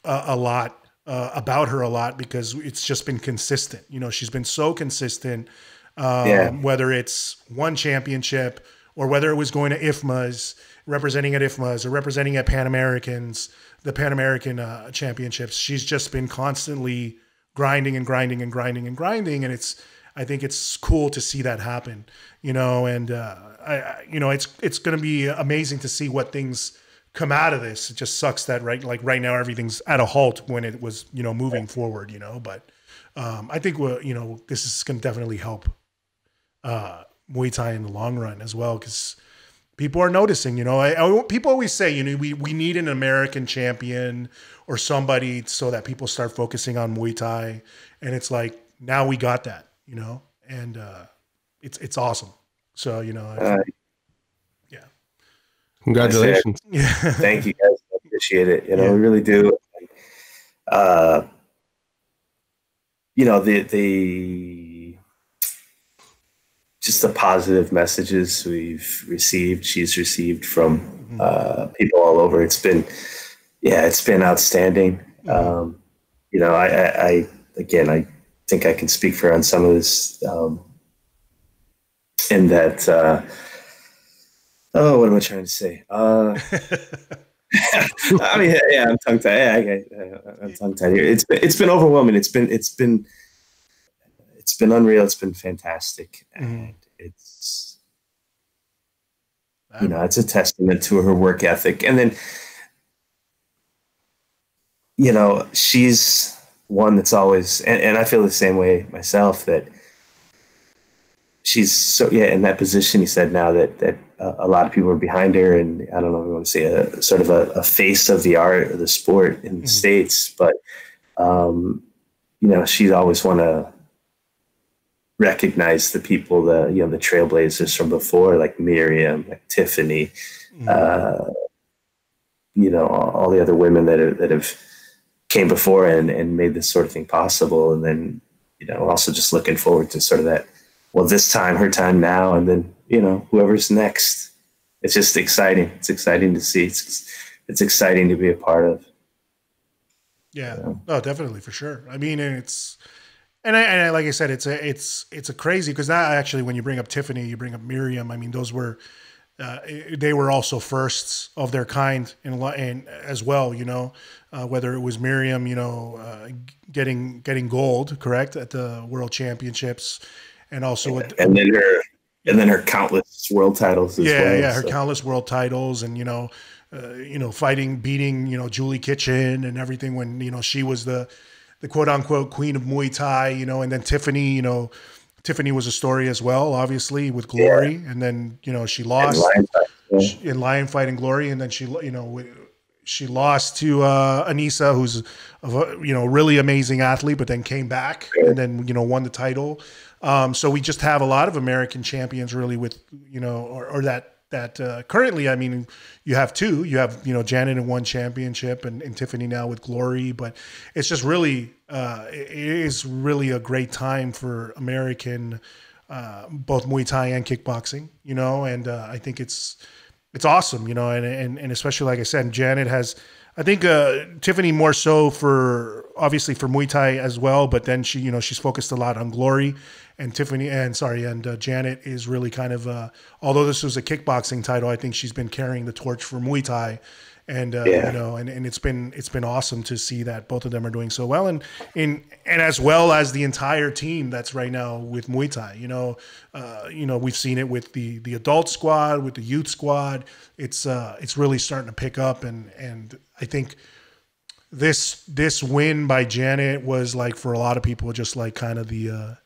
a lot, about her a lot, because it's just been consistent. You know, she's been so consistent, whether it's one championship or whether it was going to IFMAs, representing at IFMAs or representing at Pan Americans, the Pan American championships. She's just been constantly grinding and grinding and grinding and grinding. And I think it's cool to see that happen, you know, and you know, it's going to be amazing to see what things come out of this. It just sucks that right now, everything's at a halt when it was, you know, moving forward, you know, but I think you know, this is going to definitely help Muay Thai in the long run as well. 'Cause people are noticing, you know, people always say, you know, we need an American champion or somebody so that people start focusing on Muay Thai. And it's like, now we got that, you know, and it's awesome. So, you know, yeah. Congratulations. Thank you guys. I appreciate it. You know, we really do. You know, just the positive messages she's received from people all over. It's been outstanding. You know, I think I can speak for her on some of this, in that, what am I trying to say? I mean, yeah, I'm tongue tied. I'm tongue tied here. It's been overwhelming. It's been unreal. It's been fantastic, and it's, you know, it's a testament to her work ethic. And then, you know, she's one that's always, and I feel the same way myself, that she's so, in that position. He said now that a lot of people are behind her, and I don't know if we want to say a sort of a face of the art or the sport in the States, but you know, she's always want to recognize the people, the trailblazers from before, like Miriam, like Tiffany, you know, all the other women that have came before and made this sort of thing possible. And then, you know, also just looking forward to sort of that, well, this time, her time now, and then, you know, whoever's next. It's just exciting. It's exciting to see. It's exciting to be a part of. Yeah. You know? Oh, definitely, for sure. I mean, and I like I said, it's a crazy, because now actually, when you bring up Tiffany, you bring up Miriam. I mean, those were they were also firsts of their kind in as well. You know, whether it was Miriam, you know, getting gold, correct, at the World Championships, and also and then her countless world titles as well. Yeah, her countless world titles, and you know, beating, you know, Julie Kitchen and everything, when, you know, she was the quote unquote queen of Muay Thai, you know. And then Tiffany, you know, Tiffany was a story as well, obviously, with Glory. Yeah. And then, you know, she lost in Lion Fight and Glory. And then she lost to Anissa, who's you know, really amazing athlete, but then came back and then, you know, won the title. So we just have a lot of American champions really with, you know, or that currently, I mean, you have two. You have, you know, Janet in one championship and Tiffany now with Glory. But it's just really, it is really a great time for American, both Muay Thai and kickboxing, you know. And I think it's awesome, you know, and especially, like I said, Janet has I think Tiffany more so obviously for Muay Thai as well, but then she's focused a lot on Glory, and Janet is really kind of, although this was a kickboxing title, I think she's been carrying the torch for Muay Thai. And and it's been awesome to see that both of them are doing so well, and as well as the entire team that's right now with Muay Thai. We've seen it with the adult squad, with the youth squad. It's really starting to pick up, and I think this win by Janet was like, for a lot of people, just like kind of the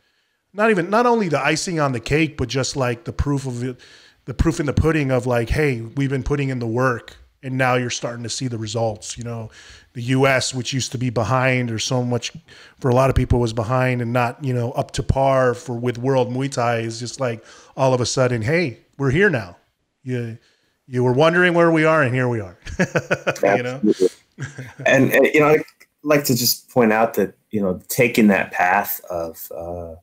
not only the icing on the cake, but just like the proof in the pudding of like, hey, we've been putting in the work. And now you're starting to see the results. The U.S., which used to be behind, or so much for a lot of people was behind and not, up to par with World Muay Thai, is just like all of a sudden, hey, we're here now. You were wondering where we are, and here we are. And I'd like to just point out that taking that path of going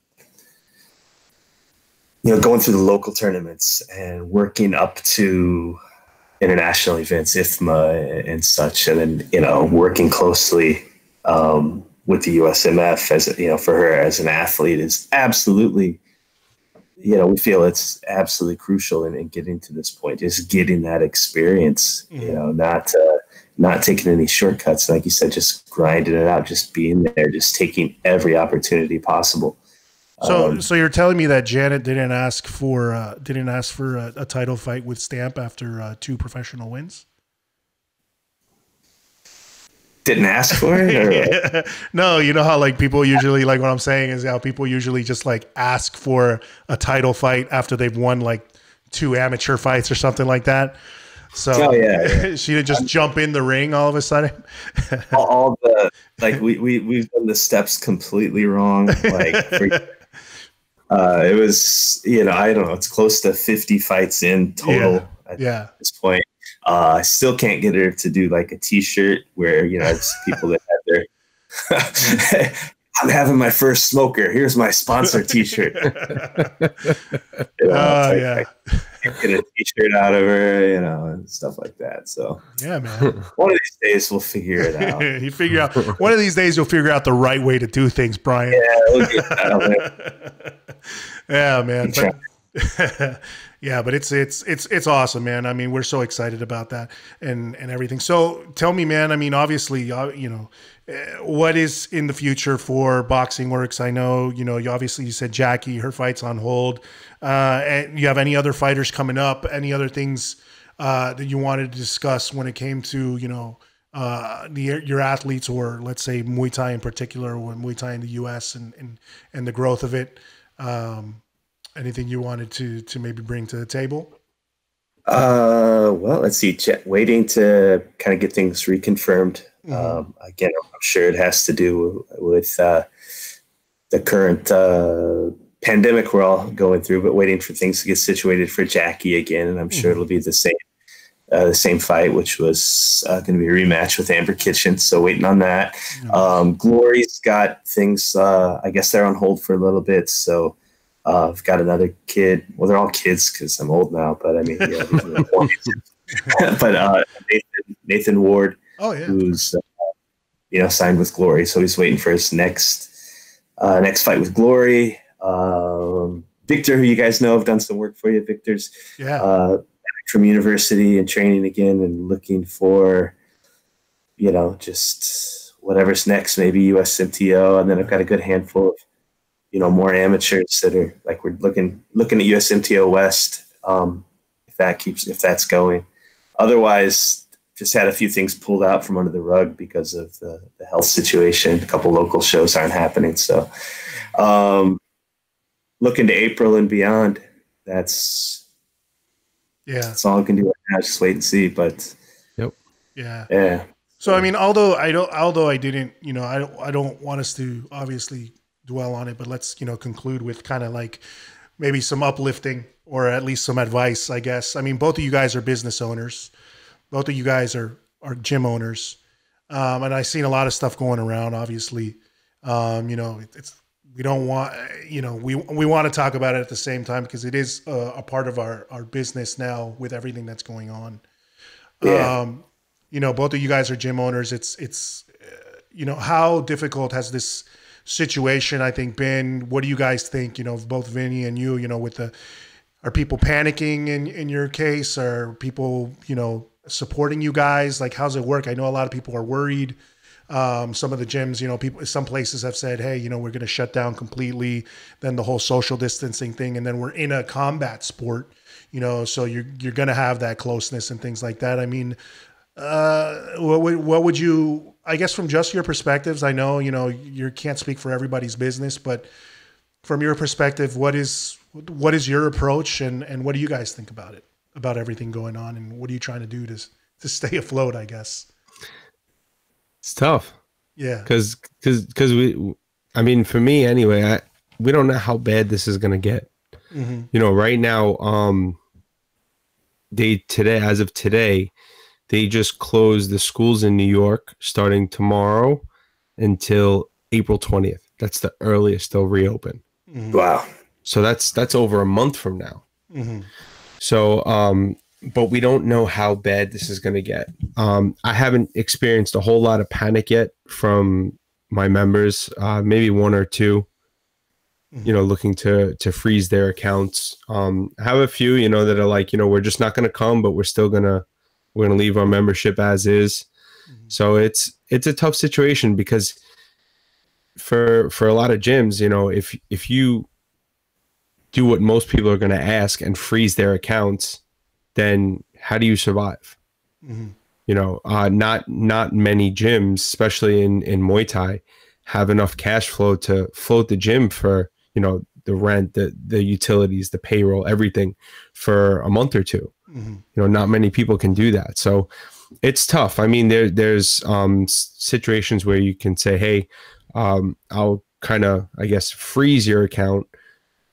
through the local tournaments and working up to international events, IFMA and such, and then working closely with the USMF as for her as an athlete is absolutely, we feel it's absolutely crucial in getting to this point, just getting that experience, not taking any shortcuts, like you said, just grinding it out, just being there, just taking every opportunity possible. So you're telling me that Janet didn't ask for a title fight with Stamp after 2 professional wins? Didn't ask for it? Yeah. No, you know how like people usually, like what I'm saying is how people usually just like ask for a title fight after they've won like 2 amateur fights or something like that. So she would just jump in the ring all of a sudden. all the like we've done the steps completely wrong. Like it was I don't know, it's close to 50 fights in total at this point. I still can't get her to do like a t-shirt where it's people that have their I'm having my first smoker, here's my sponsor t-shirt. I can't get a t-shirt out of her, and stuff like that. So yeah, man. One of these days we'll figure it out. One of these days you'll figure out the right way to do things, Bryan. Yeah, we'll get that out there. Yeah, man. But it's awesome, man. I mean, we're so excited about that and everything. So tell me, man, I mean, obviously, what is in the future for Boxing Works? I know, you said Jackie, her fight's on hold. And you have any other fighters coming up, any other things that you wanted to discuss when it came to, your athletes, or let's say Muay Thai in particular, or Muay Thai in the US and the growth of it? Anything you wanted to maybe bring to the table? Well, let's see. Waiting to kind of get things reconfirmed. Again, I'm sure it has to do with the current pandemic we're all going through, but waiting for things to get situated for Jackie again. And I'm sure it'll be the same fight, which was going to be a rematch with Amber Kitchen. So waiting on that. Glory's got things, I guess they're on hold for a little bit. So I've got another kid. Well, they're all kids because I'm old now, but I mean, but Nathan Ward, who's signed with Glory, so he's waiting for his next fight with Glory. Victor, who you guys know, have done some work for you. Victor's from university and training again, and looking for just whatever's next, maybe USMTO, and then I've got a good handful of more amateurs that are like, we're looking at USMTO West, if that's going. Otherwise, just had a few things pulled out from under the rug because of the health situation. A couple local shows aren't happening. So looking to April and beyond. That's all I can do right now. Just wait and see. But yeah. So I mean, although I didn't, I don't want us to obviously dwell on it, but let's conclude with kind of like maybe some uplifting, or at least some advice, I guess. I mean, both of you guys are business owners, both of you guys are gym owners, and I've seen a lot of stuff going around, obviously. We don't want, we want to talk about it at the same time, because it is a part of our business now with everything that's going on. you know, both of you guys are gym owners. It's you know, how difficult has this situation, I think, been? What do you guys think, you know, both Vinny and you know, are people panicking in your case? Are people, you know, supporting you guys? Like, how's it work? I know a lot of people are worried. Some of the gyms, you know, some places have said, hey, you know, we're going to shut down completely. Then the whole social distancing thing. And then we're in a combat sport, you know, so you're going to have that closeness and things like that. I mean, what would you, I guess from just your perspectives, I know, you know, you can't speak for everybody's business, but from your perspective, what is your approach, and what do you guys think about it, about everything going on, and what are you trying to do to stay afloat, I guess? It's tough. Yeah. Cause I mean, for me anyway, we don't know how bad this is going to get. Mm-hmm. You know, right now, as of today, they just closed the schools in New York starting tomorrow until April 20th. That's the earliest they'll reopen. Mm-hmm. Wow. So that's over a month from now. Mm-hmm. So, but we don't know how bad this is going to get. I haven't experienced a whole lot of panic yet from my members, maybe one or two, you know, looking to freeze their accounts. I have a few, you know, that are like, you know, we're just not going to come, but we're going to leave our membership as is. Mm-hmm. So it's a tough situation, because for a lot of gyms, you know, if you do what most people are going to ask and freeze their accounts, then how do you survive? Mm-hmm. You know, not many gyms, especially in Muay Thai, have enough cash flow to float the gym for, you know, the rent, the utilities, the payroll, everything for a month or two. Mm-hmm. You know, not many people can do that. So it's tough. I mean, there's situations where you can say, hey, I'll kind of, I guess, freeze your account,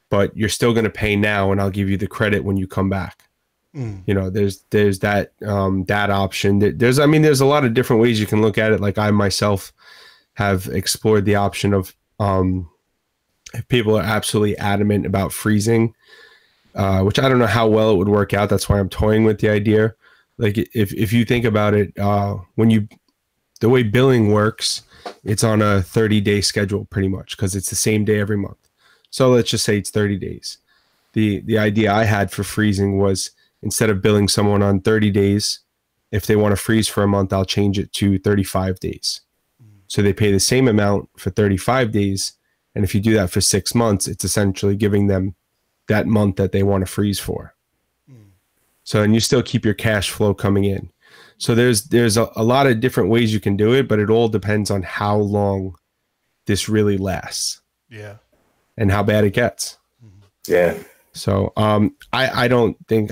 but you're still going to pay now, and I'll give you the credit when you come back. Mm. You know, there's that option. There's a lot of different ways you can look at it. Like, I myself have explored the option of, if people are absolutely adamant about freezing, which I don't know how well it would work out. That's why I'm toying with the idea. Like, if you think about it, the way billing works, it's on a 30-day schedule pretty much, because it's the same day every month. So let's just say it's 30 days. The idea I had for freezing was, instead of billing someone on 30 days, if they want to freeze for a month, I'll change it to 35 days. So they pay the same amount for 35 days. And if you do that for 6 months, it's essentially giving them that month that they want to freeze for. So, and you still keep your cash flow coming in. So there's a lot of different ways you can do it, but it all depends on how long this really lasts. Yeah. And how bad it gets. Yeah. So I don't think,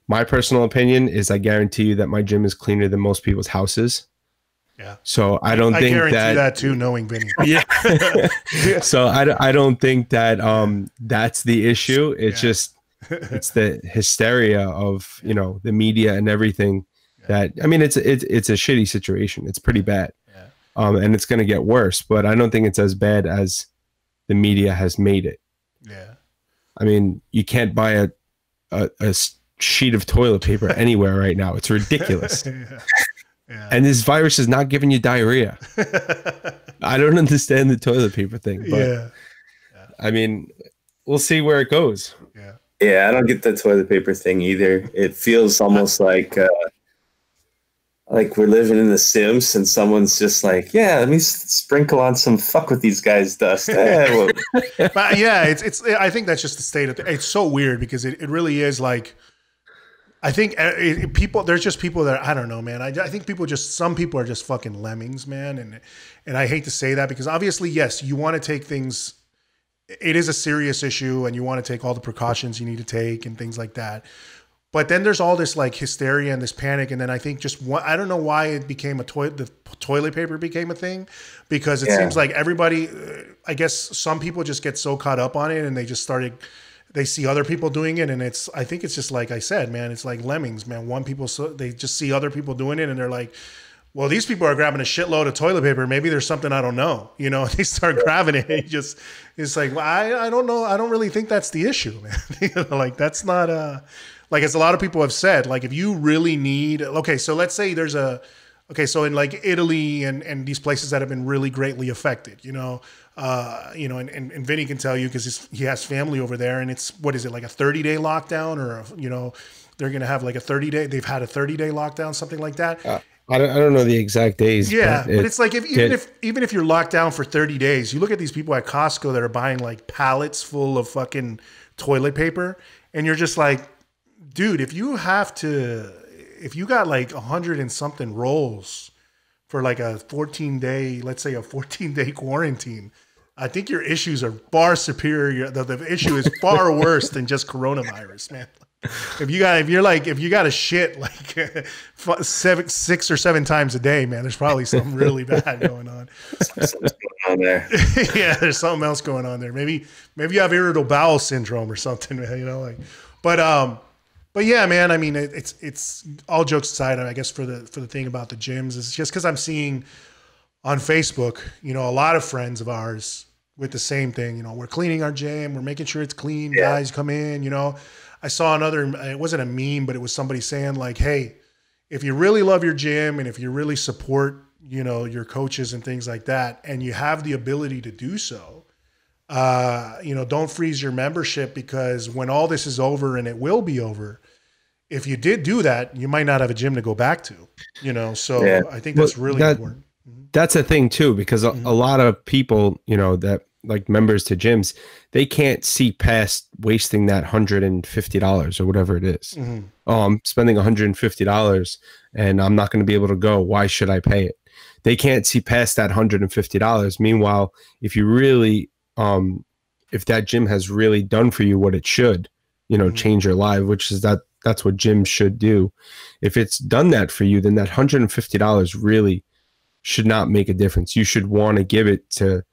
my personal opinion is, I guarantee you that my gym is cleaner than most people's houses. Yeah. So I don't think guarantee that too, knowing Vinny. Yeah. So I don't think that that's the issue. It's just, it's the hysteria of, you know, the media and everything. That, I mean, it's a shitty situation. It's pretty bad. Yeah. And it's going to get worse, but I don't think it's as bad as the media has made it. Yeah. I mean, you can't buy a sheet of toilet paper anywhere right now. It's ridiculous. Yeah. Yeah. And this virus is not giving you diarrhea. I don't understand the toilet paper thing, but yeah. I mean, we'll see where it goes. Yeah. Yeah, I don't get the toilet paper thing either. It feels almost like we're living in The Sims, and someone's just like, yeah, let me sprinkle on some fuck with these guys dust. But yeah, it's. I think that's just the state of it's so weird, because it really is like, I think there's just people that, I don't know, man. I think some people are just fucking lemmings, man. And I hate to say that, because obviously, yes, you want to take things, it is a serious issue, and you want to take all the precautions you need to take and things like that. But then there's all this like hysteria and this panic. And then I think I don't know why it became the toilet paper became a thing, because it seems like everybody, I guess some people just get so caught up on it, and they see other people doing it. And I think it's just like I said, man, it's like lemmings, man. They just see other people doing it, and they're like, well, these people are grabbing a shitload of toilet paper. Maybe there's something I don't know, you know, and they start grabbing it. And it's like, well, I don't know. I don't really think that's the issue, man. You know, like, that's not like as a lot of people have said, like if you really need, okay, so let's say there's so in like Italy and these places that have been really greatly affected, and Vinny can tell you because he has family over there, and it's, what is it, like a 30-day lockdown, or they're going to have like they've had a 30-day lockdown, something like that. I don't know the exact days. Yeah, but it's like even if you're locked down for 30 days, you look at these people at Costco that are buying like pallets full of fucking toilet paper, and you're just like, dude, if you got like 100 and something rolls for like a 14-day quarantine, I think your issues are far superior. The issue is far worse than just coronavirus, man. If you got to shit like 6 or 7 times a day, man, there's probably something really bad going on. Something's going on there. Yeah, there's something else going on there. Maybe you have irritable bowel syndrome or something, man. But yeah, man. I mean, it's all jokes aside. I guess for the thing about the gyms, it's just because I'm seeing on Facebook, a lot of friends of ours with the same thing. We're cleaning our gym, we're making sure it's clean. Yeah. Guys come in. I saw it wasn't a meme, but it was somebody saying like, hey, if you really love your gym and if you really support, your coaches and things like that, and you have the ability to do so, don't freeze your membership, because when all this is over, and it will be over, if you did do that, you might not have a gym to go back to, so yeah. I think that's really important. That's a thing too, because a lot of people, that like members to gyms, they can't see past wasting that $150 or whatever it is. Mm-hmm. Oh, I'm spending $150 and I'm not going to be able to go. Why should I pay it? They can't see past that $150. Meanwhile, if you really, if that gym has really done for you what it should, change your life, which is that's what gyms should do. If it's done that for you, then that $150 really should not make a difference. You should want to give it to,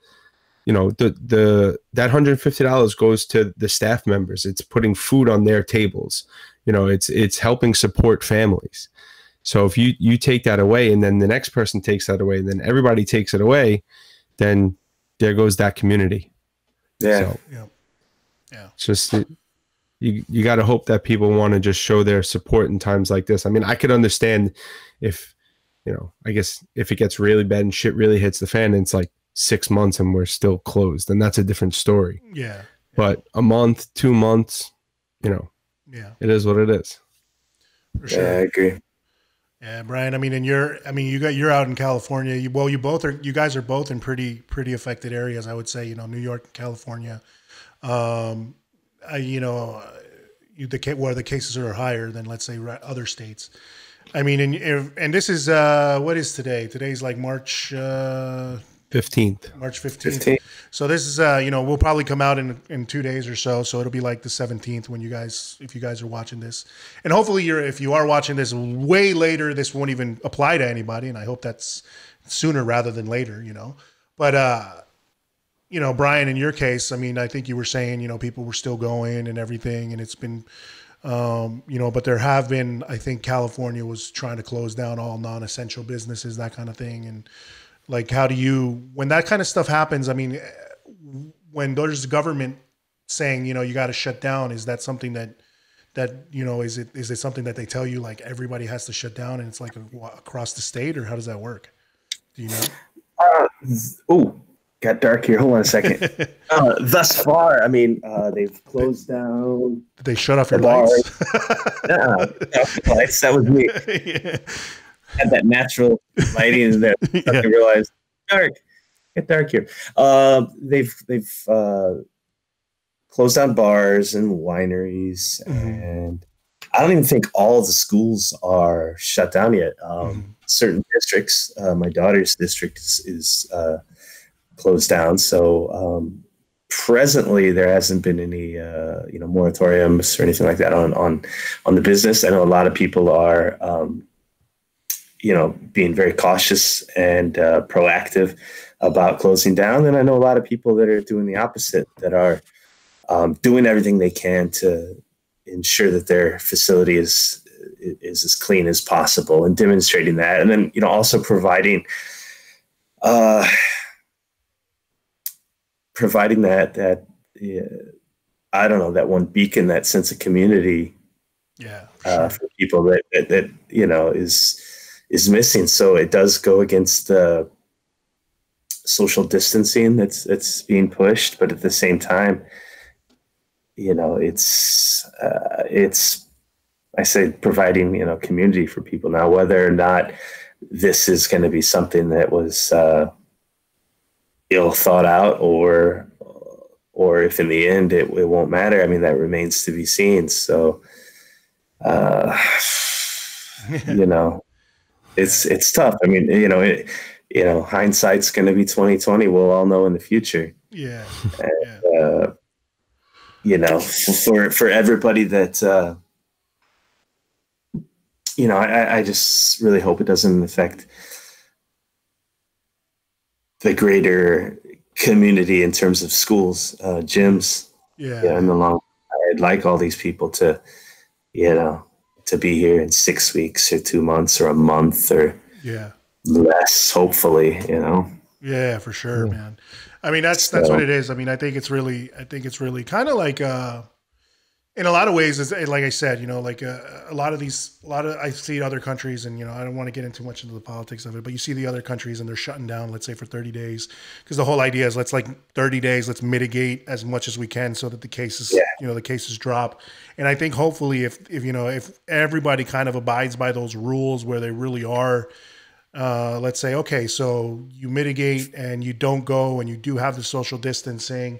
that $150 goes to the staff members. It's putting food on their tables. It's helping support families. So if you take that away, and then the next person takes that away, and then everybody takes it away, then there goes that community. Yeah. So, yeah. It's just, you got to hope that people want to just show their support in times like this. I mean, I could understand if, I guess if it gets really bad and shit really hits the fan, and it's like 6 months and we're still closed, then that's a different story. Yeah. But a month, 2 months, it is what it is. For sure. Yeah, I agree. Yeah, Bryan. I mean, and you're out in California. You guys are both in pretty affected areas, I would say. New York, California. Where the cases are higher than, let's say, other states. I mean, and this is what is today? Today's like March 15th. March 15th. So this is we'll probably come out in 2 days or so. So it'll be like the 17th if you guys are watching this. And hopefully if you are watching this way later, this won't even apply to anybody, and I hope that's sooner rather than later, But Bryan, in your case, I mean, I think you were saying, people were still going and everything, and it's been but there have been, I think California was trying to close down all non-essential businesses, that kind of thing. And like, when that kind of stuff happens, I mean, when there's government saying, you got to shut down, is that something that is it something that they tell you like everybody has to shut down and it's like across the state, or how does that work? Do you know? Got dark here. Hold on a second. Thus far, I mean, they've closed down. Did they shut off your lights? Lights. That was me. Yeah. Had that natural lighting, and then I realized get dark here. They've closed down bars and wineries, and I don't even think all of the schools are shut down yet. Certain districts, my daughter's district is closed down. So presently, there hasn't been any moratoriums or anything like that on the business. I know a lot of people are being very cautious and proactive about closing down, and I know a lot of people that are doing the opposite, that are doing everything they can to ensure that their facility is as clean as possible, and demonstrating that, and then also providing that I don't know, that one beacon, that sense of community Yeah. For people that you know is missing. So it does go against the social distancing that's being pushed, but at the same time, you know, it's I say providing, you know, community for people. Now, whether or not this is going to be something that was ill thought out, or if in the end it won't matter, I mean, that remains to be seen. So, you know, it's tough. I mean, you know, hindsight's going to be 2020. We'll all know in the future. Yeah. And, you know, for everybody that, you know, I just really hope it doesn't affect the greater community in terms of schools, gyms. Yeah. In the long, I'd like all these people to, you know, to be here in 6 weeks or 2 months or a month or less, hopefully, you know. Yeah, for sure, man. I mean, that's what it is. I mean, I think it's really kind of like, in a lot of ways, it's like I said, you know, like a lot of I see other countries, and, you know, I don't want to get into much into the politics of it, but you see the other countries and they're shutting down, let's say for 30 days, because the whole idea is let's 30 days, let's mitigate as much as we can so that the cases, you know, the cases drop. And I think hopefully if you know, if everybody kind of abides by those rules where they really are, let's say, okay, so you mitigate and you don't go and you do have the social distancing,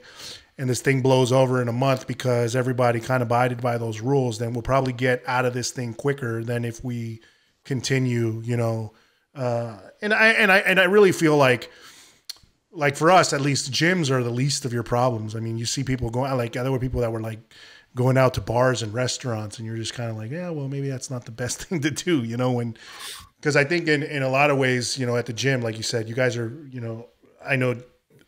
and this thing blows over in a month because everybody kind of abided by those rules, then we'll probably get out of this thing quicker than if we continue, you know. And I really feel like for us, at least, gyms are the least of your problems. I mean, you see people going, like, there were people that were like going out to bars and restaurants, and you're just kind of like, yeah, well, maybe that's not the best thing to do, you know, because I think in a lot of ways, you know, at the gym, like you said, you guys are, you know, I know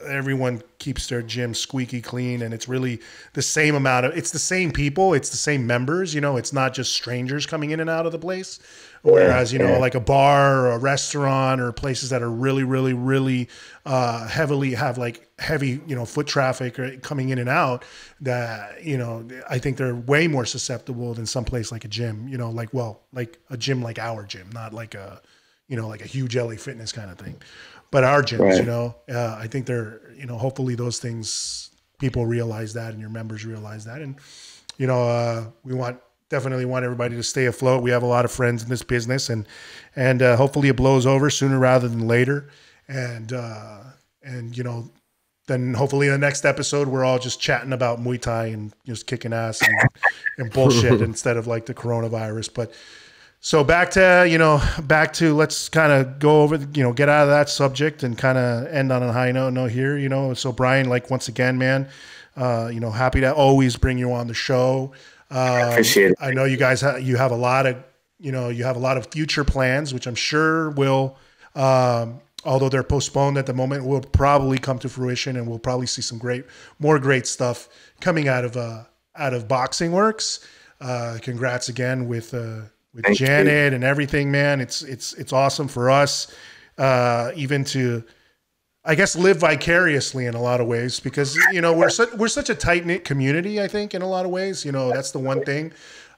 everyone keeps their gym squeaky clean, and it's really the same amount of, it's the same people, it's the same members, you know, it's not just strangers coming in and out of the place. Whereas, you know, like a bar or a restaurant or places that are really, really, really heavy, you know, foot traffic or coming in and out, that, you know, I think they're way more susceptible than some place like a gym, you know, like a gym like our gym, not like a, you know, like a huge LA Fitness kind of thing. But our gyms, you know, I think they're, you know, hopefully those things, people realize that and your members realize that. And, you know, we definitely want everybody to stay afloat. We have a lot of friends in this business, and hopefully it blows over sooner rather than later. And, you know, then hopefully in the next episode, we're all just chatting about Muay Thai and just kicking ass and bullshit instead of like the coronavirus. But so back to let's kind of go over, you know, get out of that subject and kind of end on a high note here, you know. So Bryan, like, once again, man, you know, happy to always bring you on the show. I appreciate it. I know you guys you have a lot of future plans, which I'm sure will, although they're postponed at the moment, will probably come to fruition, and we'll probably see some more great stuff coming out of Boxing Works. Congrats again with Thank Janet you. And everything, man. It's awesome for us, even to, I guess, live vicariously in a lot of ways, because, you know, we're such a tight-knit community, I think, in a lot of ways. You know, that's the one thing.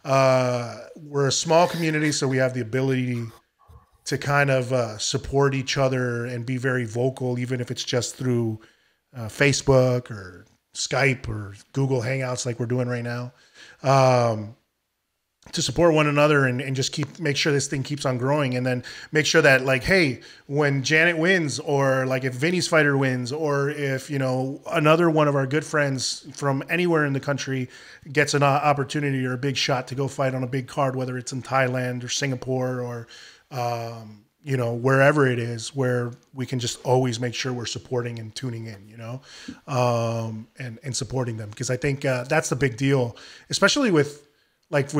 We're a small community, so we have the ability to kind of support each other and be very vocal, even if it's just through Facebook or Skype or Google Hangouts like we're doing right now. To support one another and just make sure this thing keeps on growing, and then make sure that, like, hey, when Janet wins, or like if Vinny's fighter wins, or if, you know, another one of our good friends from anywhere in the country gets an opportunity or a big shot to go fight on a big card, whether it's in Thailand or Singapore or, you know, wherever it is, where we can just always make sure we're supporting and tuning in, you know, and supporting them. Because I think that's the big deal, especially with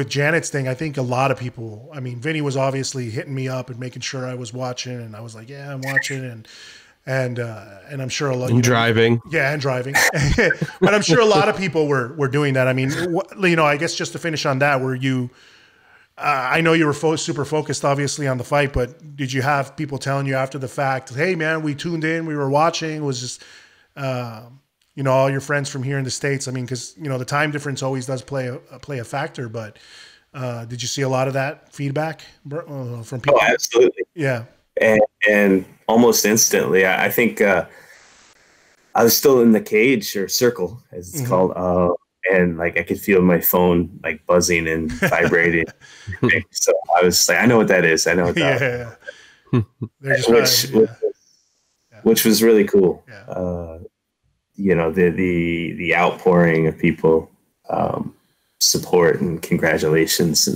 Janet's thing. I think a lot of people, I mean, Vinny was obviously hitting me up and making sure I was watching, and I was like, yeah, I'm watching. And I'm sure a lot of driving. Yeah. And driving. But I'm sure a lot of people were doing that. I mean, you know, I guess just to finish on that, were you, I know you were super focused obviously on the fight, but did you have people telling you after the fact, hey man, we tuned in, we were watching, was just, you know, all your friends from here in the States? I mean, because, you know, the time difference always does play a factor, but Did you see a lot of that feedback from people? Oh, absolutely. Yeah. And almost instantly, I think I was still in the cage or circle, as it's called. And like I could feel my phone like buzzing and vibrating. So I was like, I know what that is. I know what that is. Which was really cool. Yeah. You know, the outpouring of people, support and congratulations,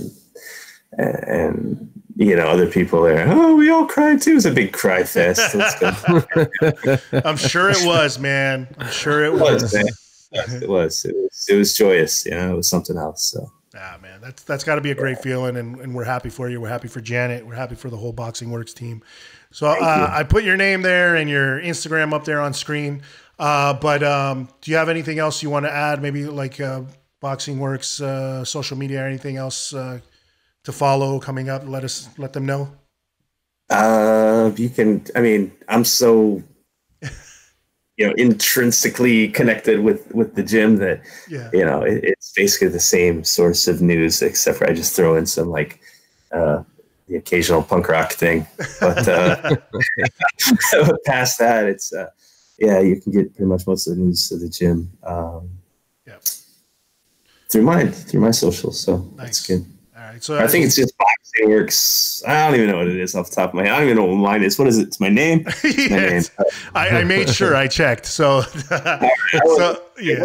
and you know, other people there. Oh, we all cried too. It was a big cry fest. Let's go. I'm sure it was, man. I'm sure it was. It was joyous. You know, it was something else. So. Man, that's got to be a great feeling, and we're happy for you. We're happy for Janet. We're happy for the whole Boxing Works team. So I put your name there and your Instagram up there on screen. But do you have anything else you want to add? Maybe like Boxing Works social media or anything else to follow coming up? Let them know. You can. I mean, I'm so intrinsically connected with the gym that it's basically the same source of news, except for I just throw in some like the occasional punk rock thing. But past that, it's you can get pretty much most of the news to the gym through my socials. So that's good. All right, so I think it's just Boxing Works. I don't even know what it is off the top of my head. I don't even know what mine is. What is it? It's my name. Yes. My name. I made sure I checked. So, What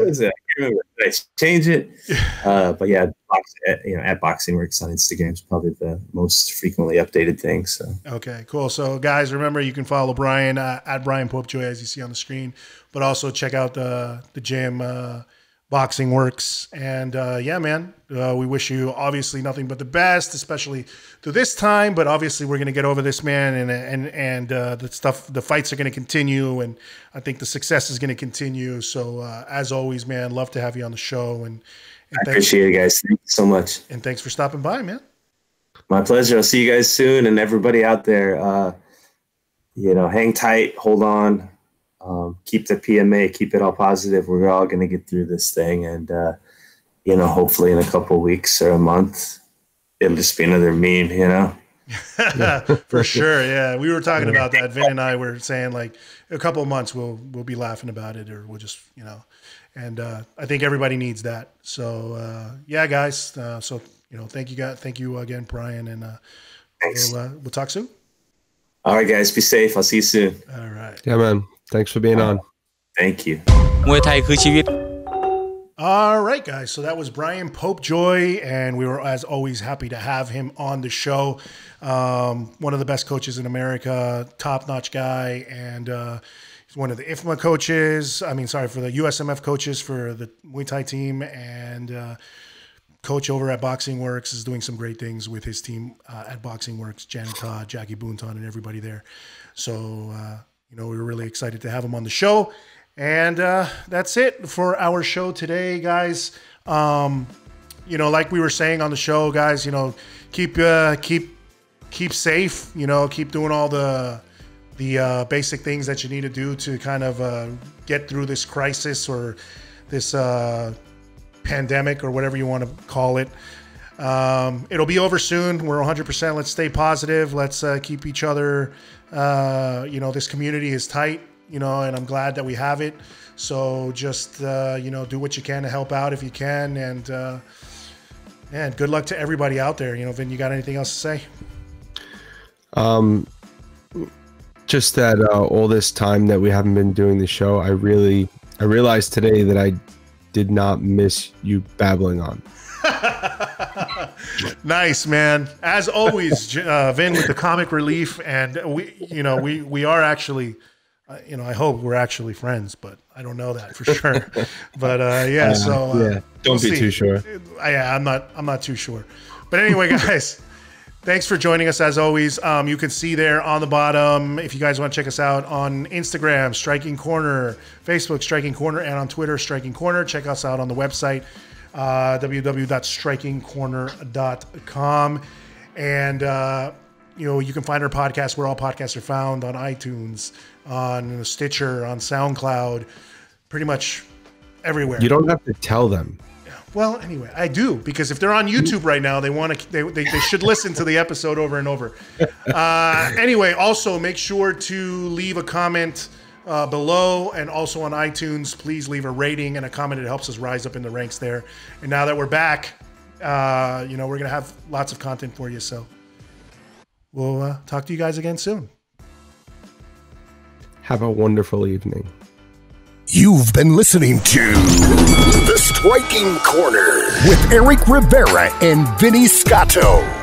is it? I can't remember. Did I change it? But yeah, at Boxing Works on Instagram is probably the most frequently updated thing. So okay, cool. So guys, remember you can follow Bryan at Bryan Popejoy, as you see on the screen, but also check out the gym. Boxing Works. And man, we wish you obviously nothing but the best, especially through this time, but obviously we're going to get over this, man. And the fights are going to continue. And I think the success is going to continue. So as always, man, love to have you on the show. And I appreciate it, guys. Thank you so much. And thanks for stopping by, man. My pleasure. I'll see you guys soon. And everybody out there, hang tight, hold on. Keep the PMA, keep it all positive. We're all going to get through this thing. And, hopefully in a couple of weeks or a month, it'll just be another meme, For sure. Yeah. We were talking about that. Vin and I were saying like a couple of months we'll be laughing about it, or we'll just, and I think everybody needs that. So, guys. So, thank you guys. Thank you again, Bryan. And we'll talk soon. All right, guys. Be safe. I'll see you soon. All right. Yeah, man. Thanks for being on. Thank you. Muay Thai คือชีวิต All right, guys. So that was Bryan Popejoy, and we were, as always, happy to have him on the show. One of the best coaches in America, top-notch guy, and he's one of the IFMA coaches. For the USMF coaches for the Muay Thai team, and coach over at Boxing Works is doing some great things with his team at Boxing Works, Janet Todd, Jackie Boonton, and everybody there. So, we were really excited to have him on the show. And that's it for our show today, guys. Like we were saying on the show, guys, keep safe, keep doing all the basic things that you need to do to kind of get through this crisis or this pandemic or whatever you want to call it. It'll be over soon. We're 100%. Let's stay positive. Let's keep each other. This community is tight, and I'm glad that we have it. So just, do what you can to help out if you can. And good luck to everybody out there. Vin, you got anything else to say? Just that all this time that we haven't been doing the show, I realized today that I did not miss you babbling on. Nice, man. As always, Vin with the comic relief, and we are actually, I hope we're actually friends, but I don't know that for sure. But don't be too sure. I'm not too sure. But anyway, guys, thanks for joining us as always. You can see there on the bottom, if you guys want to check us out on Instagram, Striking Corner, Facebook, Striking Corner, and on Twitter, Striking Corner. Check us out on the website, www.strikingcorner.com. And, you can find our podcast where all podcasts are found, on iTunes, on Stitcher, on SoundCloud, pretty much everywhere. You don't have to tell them. Well, anyway, I do, because if they're on YouTube right now, they should listen to the episode over and over. Anyway, also make sure to leave a comment below, and also on iTunes, please leave a rating and a comment. It helps us rise up in the ranks there. And now that we're back, we're going to have lots of content for you. So we'll talk to you guys again soon. Have a wonderful evening. You've been listening to The Striking Corner with Eric Rivera and Vinny Scotto.